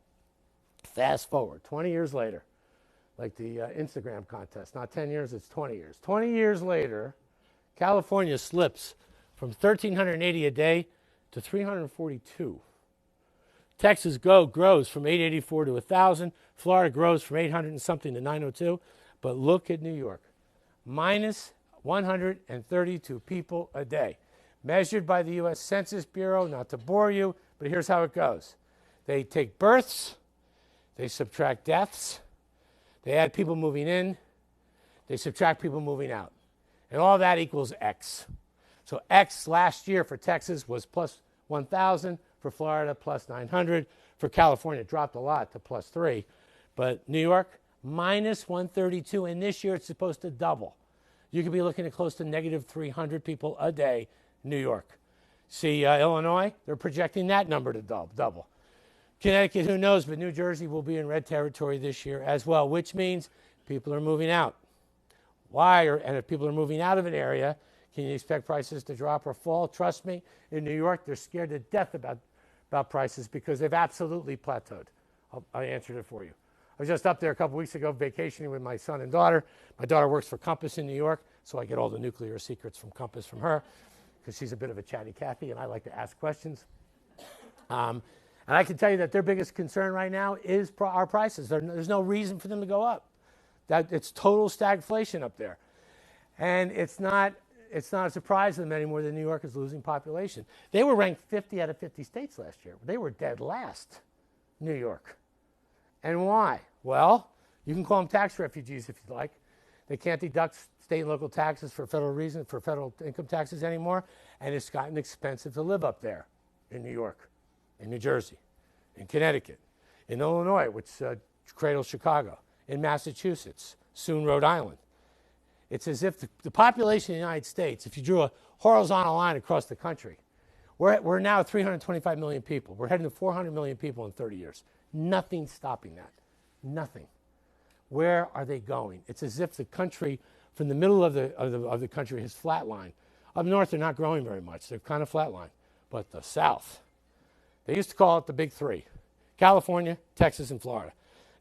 Fast forward, 20 years later, like the Instagram contest, not 10 years, it's 20 years. 20 years later, California slips from 1,380 a day to 342. Texas grows from 884 to 1,000. Florida grows from 800 and something to 902. But look at New York, minus 132 people a day. Measured by the U.S. Census Bureau, not to bore you, but here's how it goes. They take births, they subtract deaths, they add people moving in, they subtract people moving out. And all that equals X. So X last year for Texas was plus 1,000, for Florida plus 900, for California it dropped a lot to plus 3, but New York minus 132, and this year it's supposed to double. You could be looking at close to negative 300 people a day in New York. See, Illinois, they're projecting that number to double. Connecticut, who knows, but New Jersey will be in red territory this year as well, which means people are moving out. And if people are moving out of an area, can you expect prices to drop or fall? Trust me, in New York, they're scared to death about prices because they've absolutely plateaued. I answered it for you. I was just up there a couple weeks ago vacationing with my son and daughter. My daughter works for Compass in New York, so I get all the nuclear secrets from Compass from her because she's a bit of a chatty Cathy, and I like to ask questions. And I can tell you that their biggest concern right now is our prices. There's no reason for them to go up. It's total stagflation up there. And it's not a surprise to them anymore that New York is losing population. They were ranked 50 out of 50 states last year. They were dead last, New York. And why? Well, you can call them tax refugees if you'd like. They can't deduct state and local taxes for federal income taxes anymore, and it's gotten expensive to live up there in New York, in New Jersey, in Connecticut, in Illinois, which cradles Chicago, in Massachusetts, soon Rhode Island. It's as if the population of the United States, if you drew a horizontal line across the country, we're now 325 million people. We're heading to 400 million people in 30 years. Nothing's stopping that. Nothing. Where are they going? It's as if the country, from the middle of the country, has flatlined. Up north, they're not growing very much. They're kind of flatlined. But the South, they used to call it the big three: California, Texas, and Florida.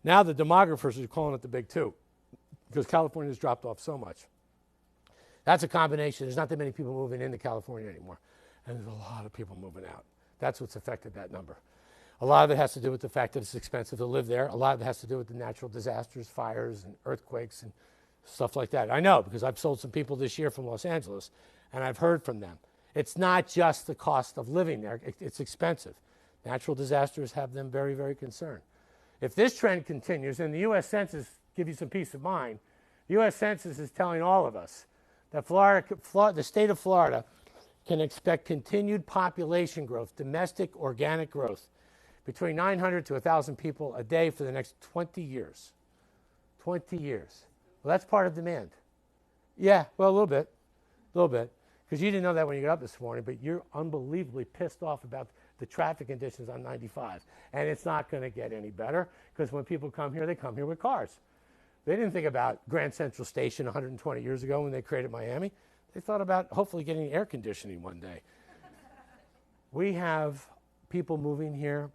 Now the demographers are calling it the big two because California's dropped off so much. That's a combination. There's not that many people moving into California anymore. And there's a lot of people moving out. That's what's affected that number. A lot of it has to do with the fact that it's expensive to live there. A lot of it has to do with the natural disasters, fires, and earthquakes, and stuff like that. I know because I've sold some people this year from Los Angeles, and I've heard from them. It's not just the cost of living there. It's expensive. Natural disasters have them very, very concerned. If this trend continues, and the U.S. Census give you some peace of mind, the U.S. Census is telling all of us that the state of Florida can expect continued population growth, domestic organic growth, between 900 to 1,000 people a day for the next 20 years. 20 years. Well, that's part of demand. Yeah, well, a little bit. Because you didn't know that when you got up this morning, but you're unbelievably pissed off about the traffic conditions on 95. And it's not going to get any better because when people come here, they come here with cars. They didn't think about Grand Central Station 120 years ago when they created Miami. They thought about hopefully getting air conditioning one day. We have people moving here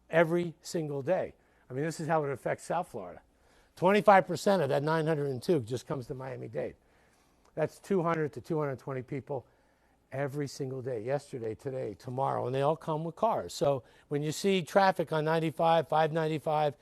every single day. I mean, this is how it affects South Florida. 25% of that 902 just comes to Miami-Dade. That's 200 to 220 people every single day, yesterday, today, tomorrow, and they all come with cars. So when you see traffic on 95, 595,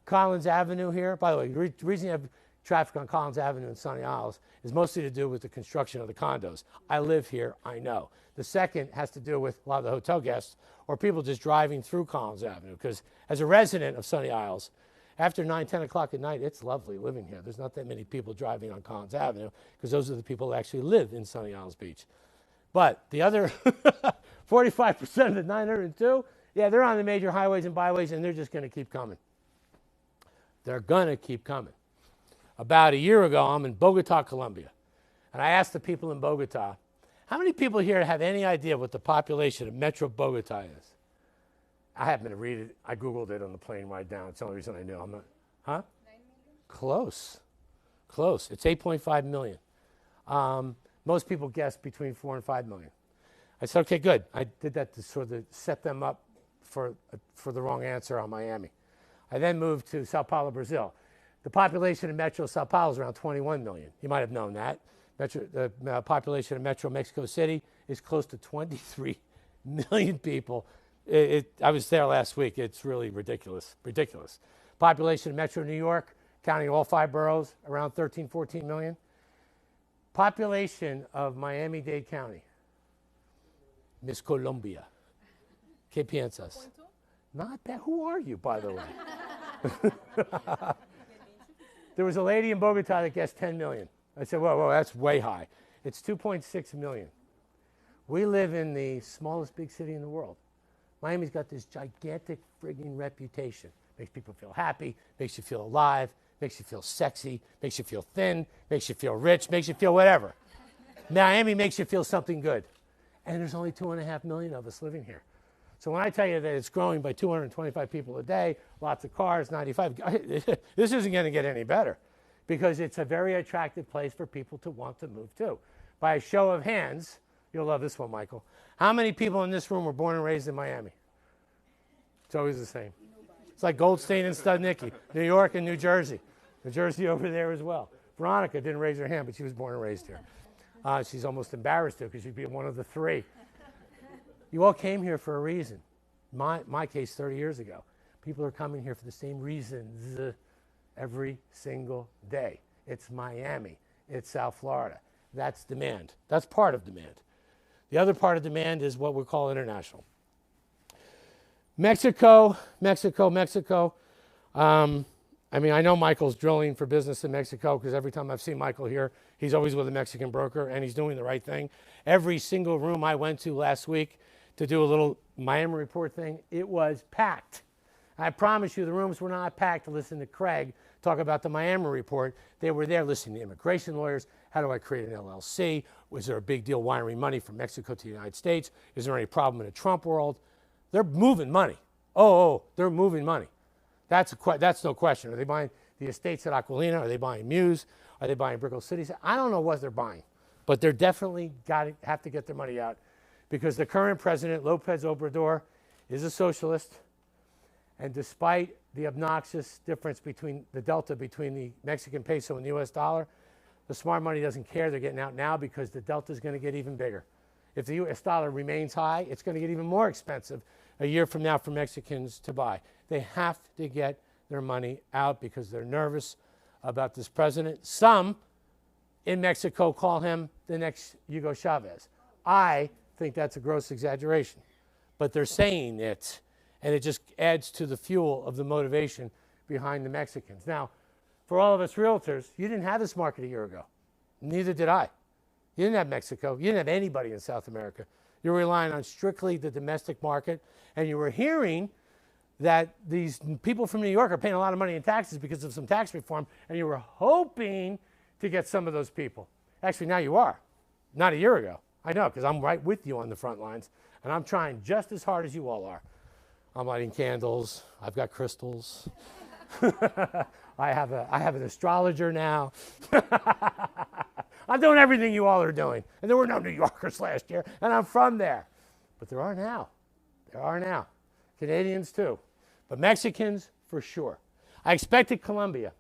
Collins Avenue here, by the way, the reason you have traffic on Collins Avenue in Sunny Isles is mostly to do with the construction of the condos. I live here, I know. The second has to do with a lot of the hotel guests or people just driving through Collins Avenue, because as a resident of Sunny Isles, after 9, 10 o'clock at night, it's lovely living here. There's not that many people driving on Collins Avenue because those are the people that actually live in Sunny Isles Beach. But the other 45% of the 902, yeah, they're on the major highways and byways, and they're just going to keep coming. They're going to keep coming. About a year ago, I'm in Bogota, Colombia, and I asked the people in Bogota, how many people here have any idea what the population of Metro Bogota is? I happened to read it. I Googled it on the plane ride down. It's the only reason I knew. I'm not, huh? 9 million? Close. It's 8.5 million. Most people guess between 4 and 5 million. I said, okay, good. I did that to sort of set them up for the wrong answer on Miami. I then moved to Sao Paulo, Brazil. The population of Metro Sao Paulo is around 21 million. You might have known that. The population of Metro Mexico City is close to 23 million people. I was there last week. It's really ridiculous. Population of Metro New York, counting all 5 boroughs, around 13, 14 million. Population of Miami-Dade County. Miss Colombia. ¿Qué piensas? Not bad. Who are you, by the way? There was a lady in Bogota that guessed 10 million. I said, whoa, that's way high. It's 2.6 million. We live in the smallest big city in the world. Miami's got this gigantic frigging reputation. Makes people feel happy, makes you feel alive, makes you feel sexy, makes you feel thin, makes you feel rich, makes you feel whatever. Miami makes you feel something good. And there's only 2.5 million of us living here. So when I tell you that it's growing by 225 people a day, lots of cars, 95, this isn't going to get any better because it's a very attractive place for people to want to move to. By a show of hands, you'll love this one, Michael. How many people in this room were born and raised in Miami? It's always the same. It's like Goldstein and Studnicky, New York and New Jersey. New Jersey over there as well. Veronica didn't raise her hand, but she was born and raised here. She's almost embarrassed to because she'd be one of the 3. You all came here for a reason. My case, 30 years ago. People are coming here for the same reasons every single day. It's Miami. It's South Florida. That's demand. That's part of demand. The other part of demand is what we call international. Mexico. I mean, I know Michael's drilling for business in Mexico because every time I've seen Michael here, he's always with a Mexican broker and he's doing the right thing. Every single room I went to last week to do a little Miami report thing, it was packed. I promise you the rooms were not packed to listen to Craig Talk about the Miami report. They were there listening to immigration lawyers. How do I create an LLC? Was there a big deal wiring money from Mexico to the United States? Is there any problem in the Trump world? They're moving money. They're moving money. That's no question. Are they buying the estates at Acqualina? Are they buying Muse? Are they buying Brickell Cities? I don't know what they're buying, but they're definitely have to get their money out because the current president, Lopez Obrador, is a socialist. And despite the obnoxious difference between the delta between the Mexican peso and the US dollar, the smart money doesn't care. They're getting out now because the delta is going to get even bigger. If the US dollar remains high, it's going to get even more expensive a year from now for Mexicans to buy. They have to get their money out because they're nervous about this president. Some in Mexico call him the next Hugo Chavez. I think that's a gross exaggeration, but they're saying it, and it just adds to the fuel of the motivation behind the Mexicans. Now, for all of us realtors, you didn't have this market a year ago. Neither did I. You didn't have Mexico. You didn't have anybody in South America. You were relying on strictly the domestic market, and you were hearing that these people from New York are paying a lot of money in taxes because of some tax reform, and you were hoping to get some of those people. Actually, now you are. Not a year ago. I know, because I'm right with you on the front lines, and I'm trying just as hard as you all are. I'm lighting candles. I've got crystals. I have an astrologer now. I'm doing everything you all are doing. And there were no New Yorkers last year, and I'm from there. But there are now. There are now. Canadians too. But Mexicans, for sure. I expected Colombia,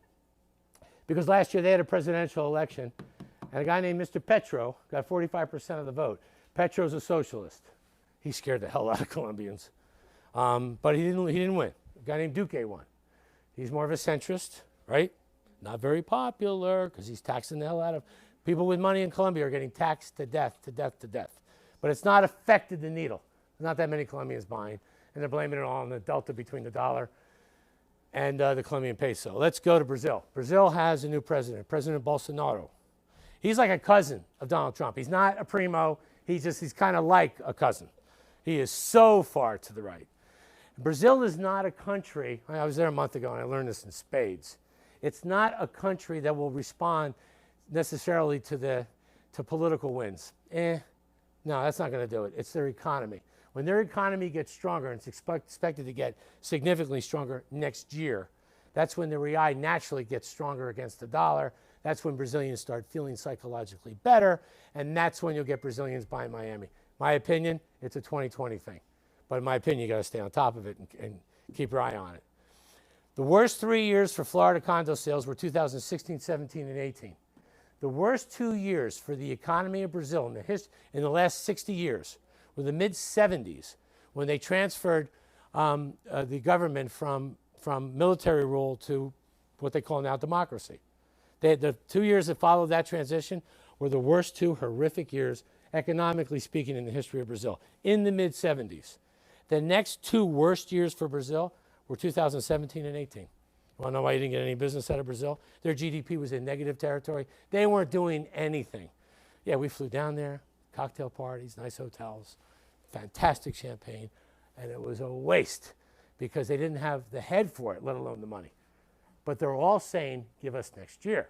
because last year they had a presidential election, and a guy named Mr. Petro got 45% of the vote. Petro's a socialist. He scared the hell out of Colombians. But he didn't win. A guy named Duque won. He's more of a centrist, right? Not very popular because he's taxing the hell out of people with money in Colombia are getting taxed to death, to death, to death. But it's not affected the needle. There's not that many Colombians buying, and they're blaming it all on the delta between the dollar and the Colombian peso. Let's go to Brazil. Brazil has a new president, President Bolsonaro. He's like a cousin of Donald Trump. He's not a primo. He's kind of like a cousin. He is so far to the right. Brazil is not a country, I was there a month ago and I learned this in spades. It's not a country that will respond necessarily to political wins. No, that's not going to do it. It's their economy. When their economy gets stronger, and it's expected to get significantly stronger next year, that's when the real naturally gets stronger against the dollar. That's when Brazilians start feeling psychologically better, and that's when you'll get Brazilians buying Miami. My opinion, it's a 2020 thing. But in my opinion, you got to stay on top of it and keep your eye on it. The worst 3 years for Florida condo sales were 2016, 17, and 18. The worst 2 years for the economy of Brazil in the last 60 years were the mid-70s, when they transferred the government from military rule to what they call now democracy. The 2 years that followed that transition were the worst two horrific years, economically speaking, in the history of Brazil, in the mid-70s. The next two worst years for Brazil were 2017 and 18. You want to know why you didn't get any business out of Brazil? Their GDP was in negative territory. They weren't doing anything. Yeah, we flew down there, cocktail parties, nice hotels, fantastic champagne, and it was a waste because they didn't have the head for it, let alone the money. But they're all saying, give us next year.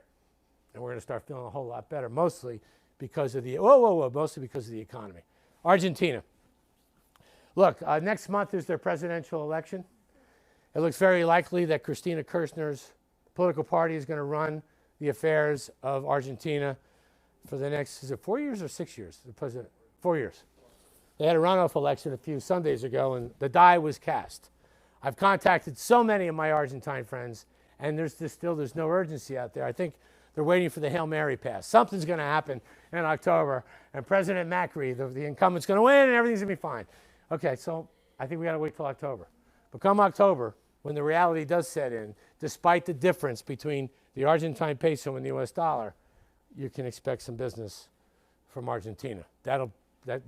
And we're going to start feeling a whole lot better, mostly because of the, mostly because of the economy. Argentina. Look, next month is their presidential election. It looks very likely that Cristina Kirchner's political party is going to run the affairs of Argentina for the next, is it 4 years or 6 years? The president, 4 years. They had a runoff election a few Sundays ago, and the die was cast. I've contacted so many of my Argentine friends, and there's no urgency out there. I think they're waiting for the Hail Mary pass. Something's going to happen in October, and President Macri, the incumbent's going to win, and everything's going to be fine. Okay, so I think we got to wait till October. But come October, when the reality does set in, despite the difference between the Argentine peso and the US dollar, you can expect some business from Argentina.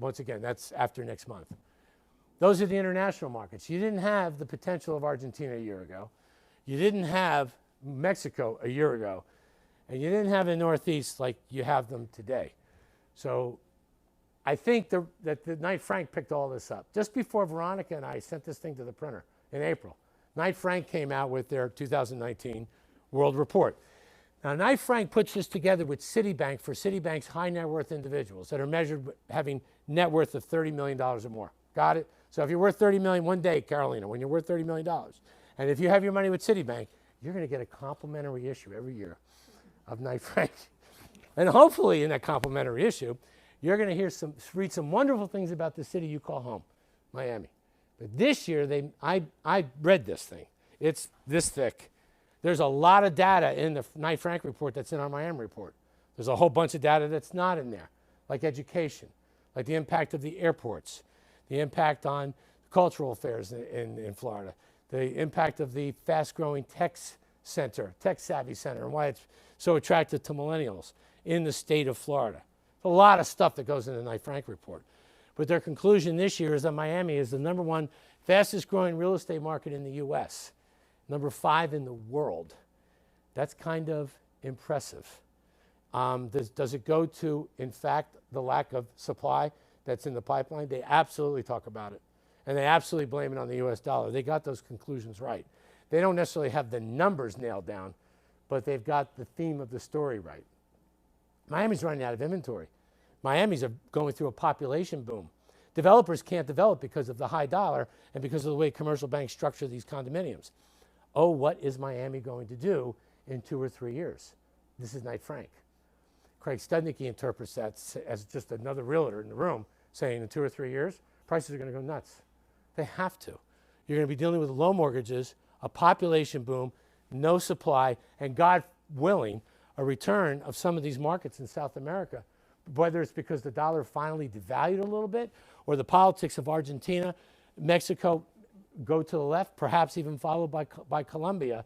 Once again, that's after next month. Those are the international markets. You didn't have the potential of Argentina a year ago. You didn't have Mexico a year ago. And you didn't have the Northeast like you have them today. So I think that the night Frank picked all this up, just before Veronica and I sent this thing to the printer in April, Knight Frank came out with their 2019 World Report. Now, Knight Frank puts this together with Citibank for Citibank's high net worth individuals that are measured having net worth of $30 million or more. Got it? So if you're worth $30 million one day, Carolina, when you're worth $30 million, and if you have your money with Citibank, you're going to get a complimentary issue every year of Knight Frank. And hopefully in that complimentary issue, you're going to read some wonderful things about the city you call home, Miami. But this year, I read this thing. It's this thick. There's a lot of data in the Knight Frank report that's in our Miami report. There's a whole bunch of data that's not in there, like education, like the impact of the airports, the impact on cultural affairs in Florida, the impact of the fast-growing tech-savvy center, and why it's so attractive to millennials in the state of Florida. A lot of stuff that goes in the Knight Frank report. But their conclusion this year is that Miami is the number one fastest growing real estate market in the U.S., number 5 in the world. That's kind of impressive. Does it go to, in fact, the lack of supply that's in the pipeline? They absolutely talk about it. And they absolutely blame it on the U.S. dollar. They got those conclusions right. They don't necessarily have the numbers nailed down, but they've got the theme of the story right. Miami's running out of inventory. Miami's going through a population boom. Developers can't develop because of the high dollar and because of the way commercial banks structure these condominiums. Oh, what is Miami going to do in 2 or 3 years? This is Knight Frank. Craig Studnicky interprets that as just another realtor in the room saying in 2 or 3 years, prices are going to go nuts. They have to. You're going to be dealing with low mortgages, a population boom, no supply, and God willing, a return of some of these markets in South America, whether it's because the dollar finally devalued a little bit or the politics of Argentina, Mexico go to the left, perhaps even followed by Colombia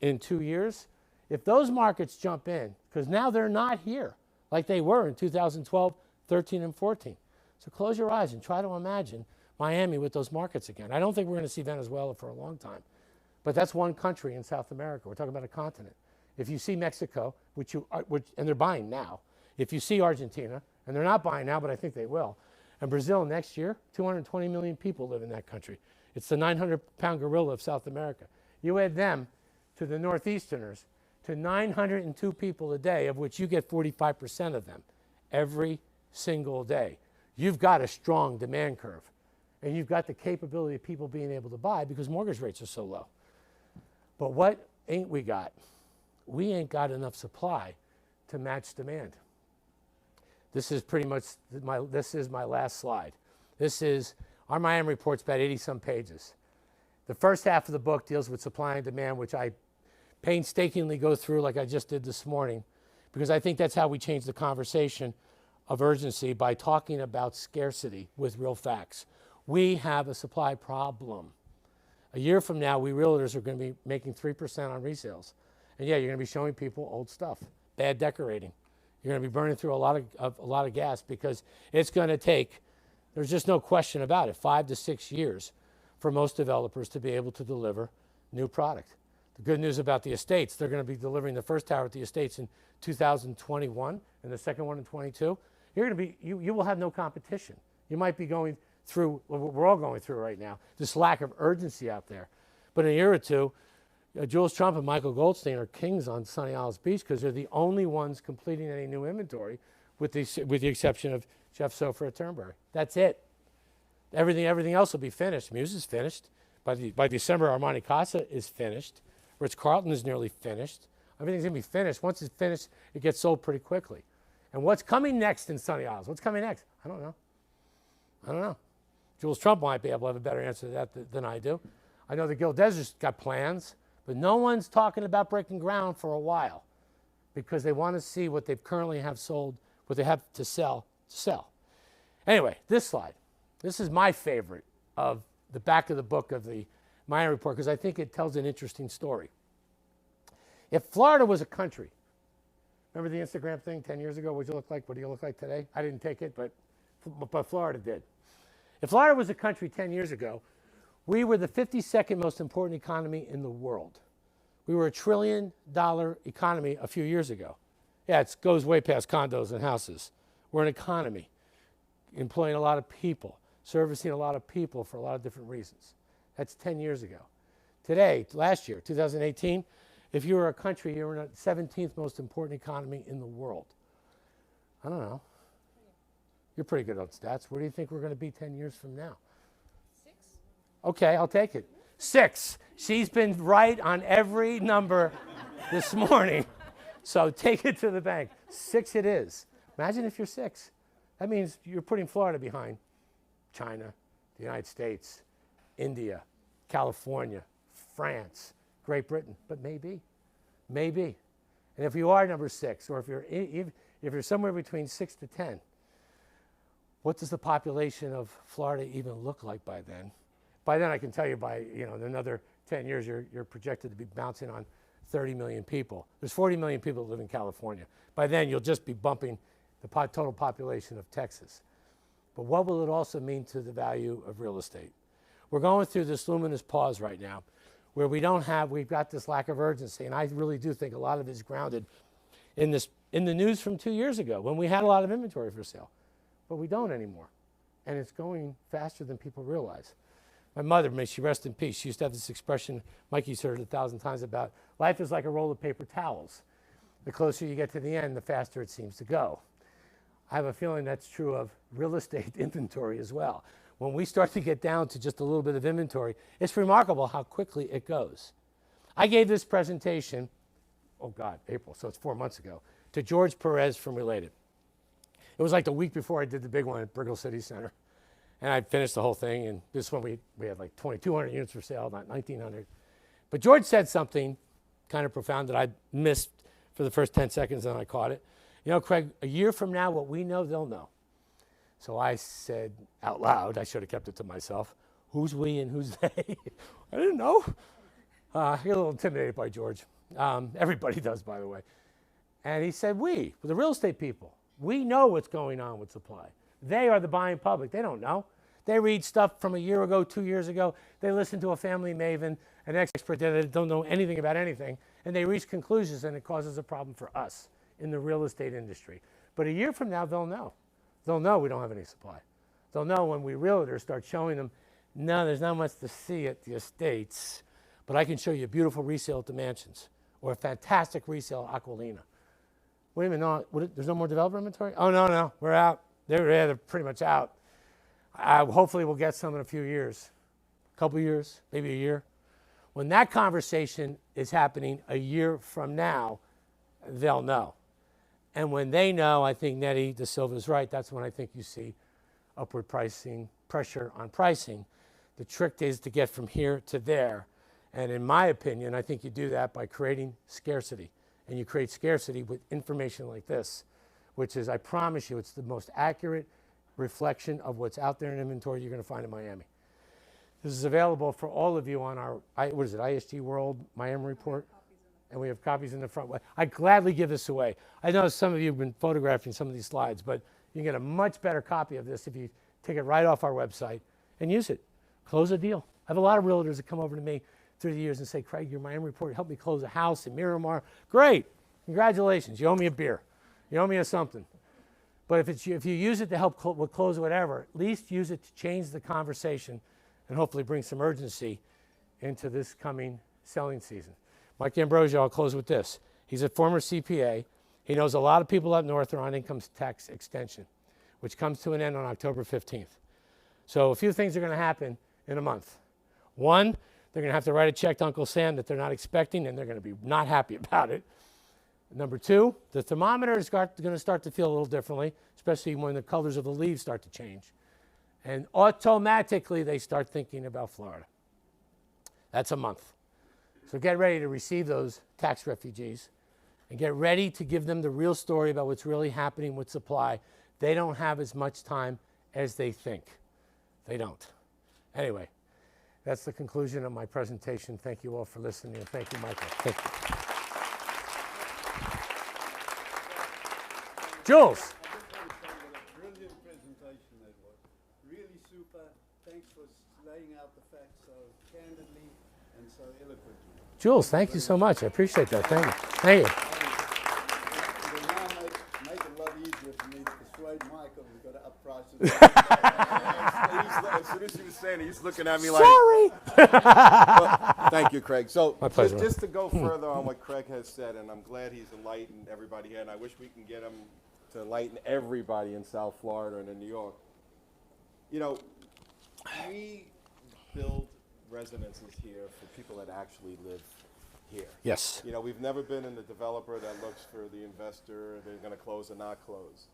in 2 years. If those markets jump in, because now they're not here like they were in 2012, 13, and 14. So close your eyes and try to imagine Miami with those markets again. I don't think we're going to see Venezuela for a long time, but that's one country in South America. We're talking about a continent. If you see Mexico, and they're buying now, if you see Argentina, and they're not buying now, but I think they will, and Brazil next year, 220 million people live in that country. It's the 900-pound gorilla of South America. You add them to the Northeasterners, to 902 people a day, of which you get 45% of them every single day. You've got a strong demand curve, and you've got the capability of people being able to buy because mortgage rates are so low. But what ain't we got? We ain't got enough supply to match demand. This is pretty much my last slide. This is our Miami report's about 80-some pages. The first half of the book deals with supply and demand, which I painstakingly go through like I just did this morning, because I think that's how we change the conversation of urgency, by talking about scarcity with real facts. We have a supply problem. A year from now, we realtors are going to be making 3% on resales. And yeah, you're going to be showing people old stuff, bad decorating. You're going to be burning through a lot of gas, because it's going to take, there's just no question about it, 5 to 6 years for most developers to be able to deliver new product. The good news about the estates, they're going to be delivering the first tower at the estates in 2021 and the second one in 22. You're going to be, you will have no competition. You might be going through what we're all going through right now, this lack of urgency out there. But in a year or two, Jules Trump and Michael Goldstein are kings on Sunny Isles Beach because they're the only ones completing any new inventory, with the exception of Jeff Sofer at Turnberry. That's it. Everything else will be finished. Muse is finished. By December, Armani Casa is finished. Ritz-Carlton is nearly finished. Everything's going to be finished. Once it's finished, it gets sold pretty quickly. And what's coming next in Sunny Isles? What's coming next? I don't know. Jules Trump might be able to have a better answer to that than I do. I know the Gil Desert's got plans, but no one's talking about breaking ground for a while, because they want to see what they currently have sold, what they have to sell. Anyway, this slide. This is my favorite of the back of the book of the Miami report, because I think it tells an interesting story. If Florida was a country, remember the Instagram thing 10 years ago? What do you look like? What do you look like today? I didn't take it, but Florida did. If Florida was a country 10 years ago, we were the 52nd most important economy in the world. We were $1 trillion economy a few years ago. Yeah, it goes way past condos and houses. We're an economy, employing a lot of people, servicing a lot of people for a lot of different reasons. That's 10 years ago. Today, last year, 2018, If you were a country, you're in the 17th most important economy in the world. I don't know. You're pretty good on stats. Where do you think we're going to be 10 years from now? 6. Okay, I'll take it. 6. She's been right on every number this morning. So take it to the bank. 6 it is. Imagine if you're 6. That means you're putting Florida behind China, the United States, India, California, France, Great Britain. But maybe. And if you are number 6, or if you're somewhere between 6 to 10, what does the population of Florida even look like by then? By then, I can tell you in another 10 years, you're projected to be bouncing on 30 million people. There's 40 million people that live in California. By then, you'll just be bumping the total population of Texas. But what will it also mean to the value of real estate? We're going through this luminous pause right now where we've got this lack of urgency. And I really do think a lot of it is grounded in the news from 2 years ago when we had a lot of inventory for sale. But we don't anymore. And it's going faster than people realize. My mother, may she rest in peace, she used to have this expression, Mikey's heard it 1,000 times, about life is like a roll of paper towels. The closer you get to the end, the faster it seems to go. I have a feeling that's true of real estate inventory as well. When we start to get down to just a little bit of inventory, it's remarkable how quickly it goes. I gave this presentation, April, so it's 4 months ago, to George Perez from Related. It was like the week before I did the big one at Brickell City Center. And I finished the whole thing, and this one we had like 2,200 units for sale, not 1,900. But George said something kind of profound that I missed for the first 10 seconds, and I caught it. Craig, a year from now, what we know, they'll know. So I said out loud, I should have kept it to myself, who's we and who's they? I didn't know. I get a little intimidated by George. Everybody does, by the way. And he said, the real estate people, we know what's going on with supply. They are the buying public. They don't know. They read stuff from a year ago, 2 years ago. They listen to a family maven, an expert that don't know anything about anything, and they reach conclusions, and it causes a problem for us in the real estate industry. But a year from now, they'll know. They'll know we don't have any supply. They'll know when we realtors start showing them, no, there's not much to see at the estates, but I can show you a beautiful resale at the mansions or a fantastic resale at Acqualina. Wait a minute, no, there's no more developer inventory? Oh, no, we're out. They're pretty much out. Hopefully we'll get some in a few years, a couple years, maybe a year. When that conversation is happening a year from now, they'll know. And when they know, I think Nettie De Silva is right. That's when I think you see upward pricing, pressure on pricing. The trick is to get from here to there. And in my opinion, I think you do that by creating scarcity. And you create scarcity with information like this, which is, I promise you, it's the most accurate reflection of what's out there in inventory you're going to find in Miami. This is available for all of you on our, ISG World Miami report. And we have copies in the front. I gladly give this away. I know some of you have been photographing some of these slides, but you can get a much better copy of this if you take it right off our website and use it. Close a deal. I have a lot of realtors that come over to me through the years and say, Craig, your Miami report helped me close a house in Miramar. Great. Congratulations. You owe me a beer. You owe me a something. But if you use it to help close whatever, at least use it to change the conversation and hopefully bring some urgency into this coming selling season. Mike Ambrosio, I'll close with this. He's a former CPA. He knows a lot of people up north are on income tax extension, which comes to an end on October 15th. So a few things are going to happen in a month. One, they're going to have to write a check to Uncle Sam that they're not expecting, and they're going to be not happy about it. Number two, the thermometer is going to start to feel a little differently, especially when the colors of the leaves start to change. And automatically, they start thinking about Florida. That's a month. So get ready to receive those tax refugees and get ready to give them the real story about what's really happening with supply. They don't have as much time as they think. They don't. Anyway, that's the conclusion of my presentation. Thank you all for listening, and thank you, Michael. Thank you. Jules. Brilliant presentation that was. Really super. Thanks for laying out the facts so candidly and so eloquently. Jules, thank you so much. I appreciate that. Thank you. Thank you. It will now make it a lot easier for me to persuade Michael we've got to up prices. He's the as soon as she was saying it, he's looking at me Sorry. well, thank you, Craig. So My pleasure. just to go further on what Craig has said, and I'm glad he's enlightened everybody here, and I wish we can get him to enlighten everybody in South Florida and in New York. You know, we build residences here for people that actually live here. Yes. You know, we've never been in the developer that looks for the investor, they're going to close or not close.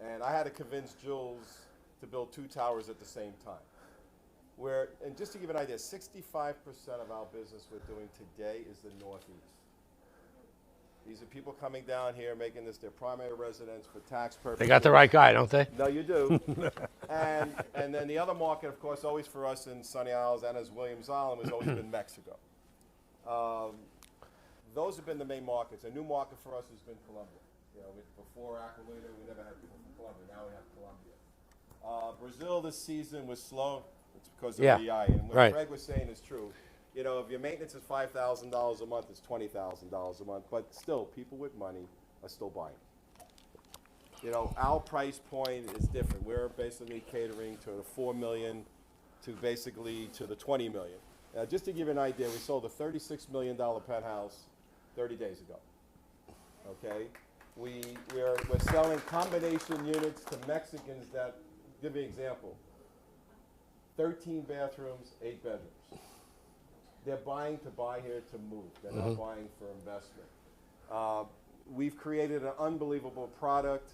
And I had to convince Jules to build 2 towers at the same time. And just to give you an idea, 65% of our business we're doing today is the Northeast. These are people coming down here, making this their primary residence for tax purposes. They got the right guy, don't they? No, you do. and then the other market, of course, always for us in Sunny Isles and as Williams Island has always been Mexico. Those have been the main markets. A new market for us has been Colombia. You know, before Acqualina, we never had people from Colombia. Now we have Colombia. Brazil this season was slow. It's because of BI. And what Greg was saying is true. You know, if your maintenance is $5,000 a month, it's $20,000 a month. But still, people with money are still buying. You know, our price point is different. We're basically catering to the $4 million to basically to the $20 million. Just to give you an idea, we sold a $36 million penthouse 30 days ago. Okay? We're selling combination units to Mexicans that, give you an example, 13 bathrooms, 8 bedrooms. They're buying to buy here to move. They're not buying for investment. We've created an unbelievable product,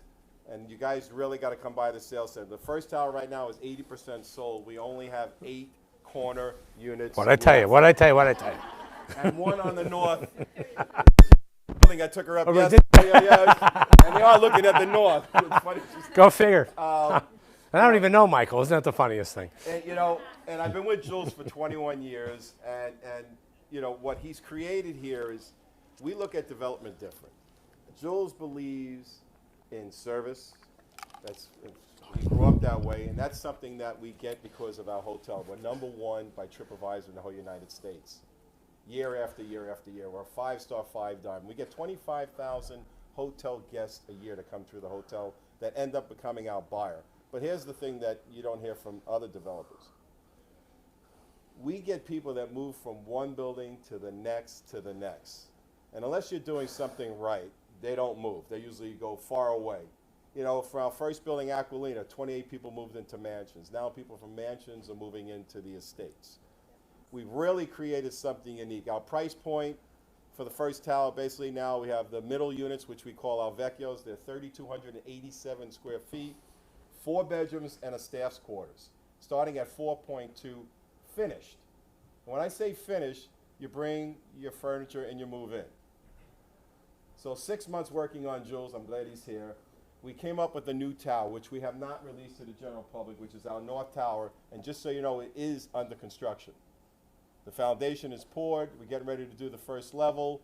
and you guys really got to come by the sales center. The first tower right now is 80% sold. We only have 8 corner units. What'd I tell you? What'd I tell you? And one on the north. I think I took her up yesterday. And they are looking at the north. It's funny. Go figure. And I don't even know Michael. Isn't that the funniest thing? And, you know, and I've been with Jules for 21 years, and you know, what he's created here is we look at development different. Jules believes in service. We grew up that way, and that's something that we get because of our hotel. We're #1 by TripAdvisor in the whole United States. Year after year after year. We're a 5-star, 5-dime. We get 25,000 hotel guests a year to come through the hotel that end up becoming our buyer. But here's the thing that you don't hear from other developers. We get people that move from one building to the next to the next. And unless you're doing something right, they don't move. They usually go far away. You know, for our first building, Acqualina, 28 people moved into mansions. Now people from mansions are moving into the estates. We've really created something unique. Our price point for the first tower, basically now we have the middle units, which we call our Vecchios. They're 3,287 square feet, 4 bedrooms and a staff's quarters, starting at 4.2 finished. And when I say finished, you bring your furniture and you move in. So 6 months working on Jules, I'm glad he's here. We came up with a new tower, which we have not released to the general public, which is our North Tower. And just so you know, it is under construction. The foundation is poured. We're getting ready to do the first level.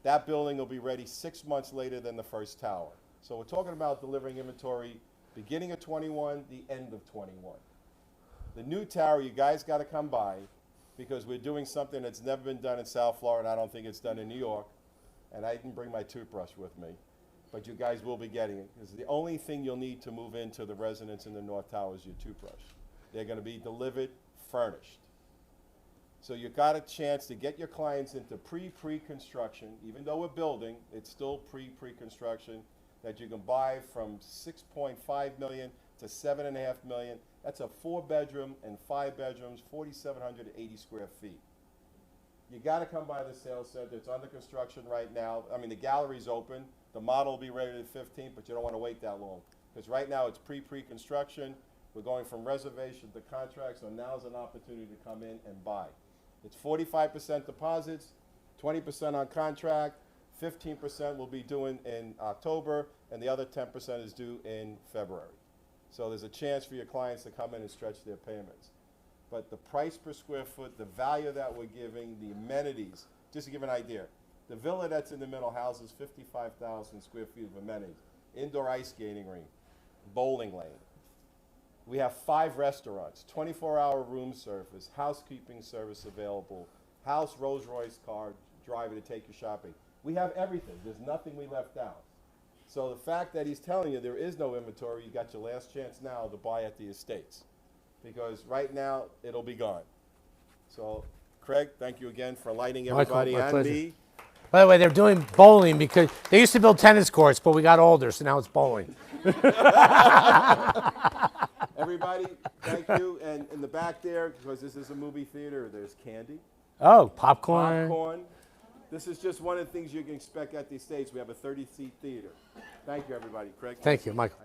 That building will be ready 6 months later than the first tower. So we're talking about delivering inventory beginning of 21, the end of 21. The new tower, you guys got to come by because we're doing something that's never been done in South Florida. I don't think it's done in New York. And I didn't bring my toothbrush with me. But you guys will be getting it. Because the only thing you'll need to move into the residence in the North Tower is your toothbrush. They're going to be delivered furnished. So you got a chance to get your clients into pre-construction. Even though we're building, it's still pre-construction that you can buy from $6.5 million to $7.5 million. That's a 4-bedroom and 5 bedrooms, 4,780 square feet. You got to come by the sales center. It's under construction right now. I mean, the gallery's open. The model will be ready the 15th, but you don't want to wait that long. Because right now it's pre-construction. We're going from reservation to contract, so now's an opportunity to come in and buy. It's 45% deposits, 20% on contract, 15% we'll be doing in October, and the other 10% is due in February. So there's a chance for your clients to come in and stretch their payments. But the price per square foot, the value that we're giving, the amenities, just to give an idea, the villa that's in the middle houses 55,000 square feet of amenities, indoor ice skating rink, bowling lane. We have 5 restaurants, 24-hour room service, housekeeping service available, house Rolls-Royce car driver to take you shopping. We have everything. There's nothing we left out. So the fact that he's telling you there is no inventory, you got your last chance now to buy at the estates. because right now it'll be gone. So, Craig, thank you again for enlightening Michael, everybody my and pleasure. me. By the way, they're doing bowling because they used to build tennis courts, but we got older, so now it's bowling. Everybody, thank you. And in the back there, because this is a movie theater, there's candy, Oh, popcorn. popcorn. This is just one of the things you can expect at the States. We have a 30-seat theater. Thank you, everybody. Craig? Thank you, Michael.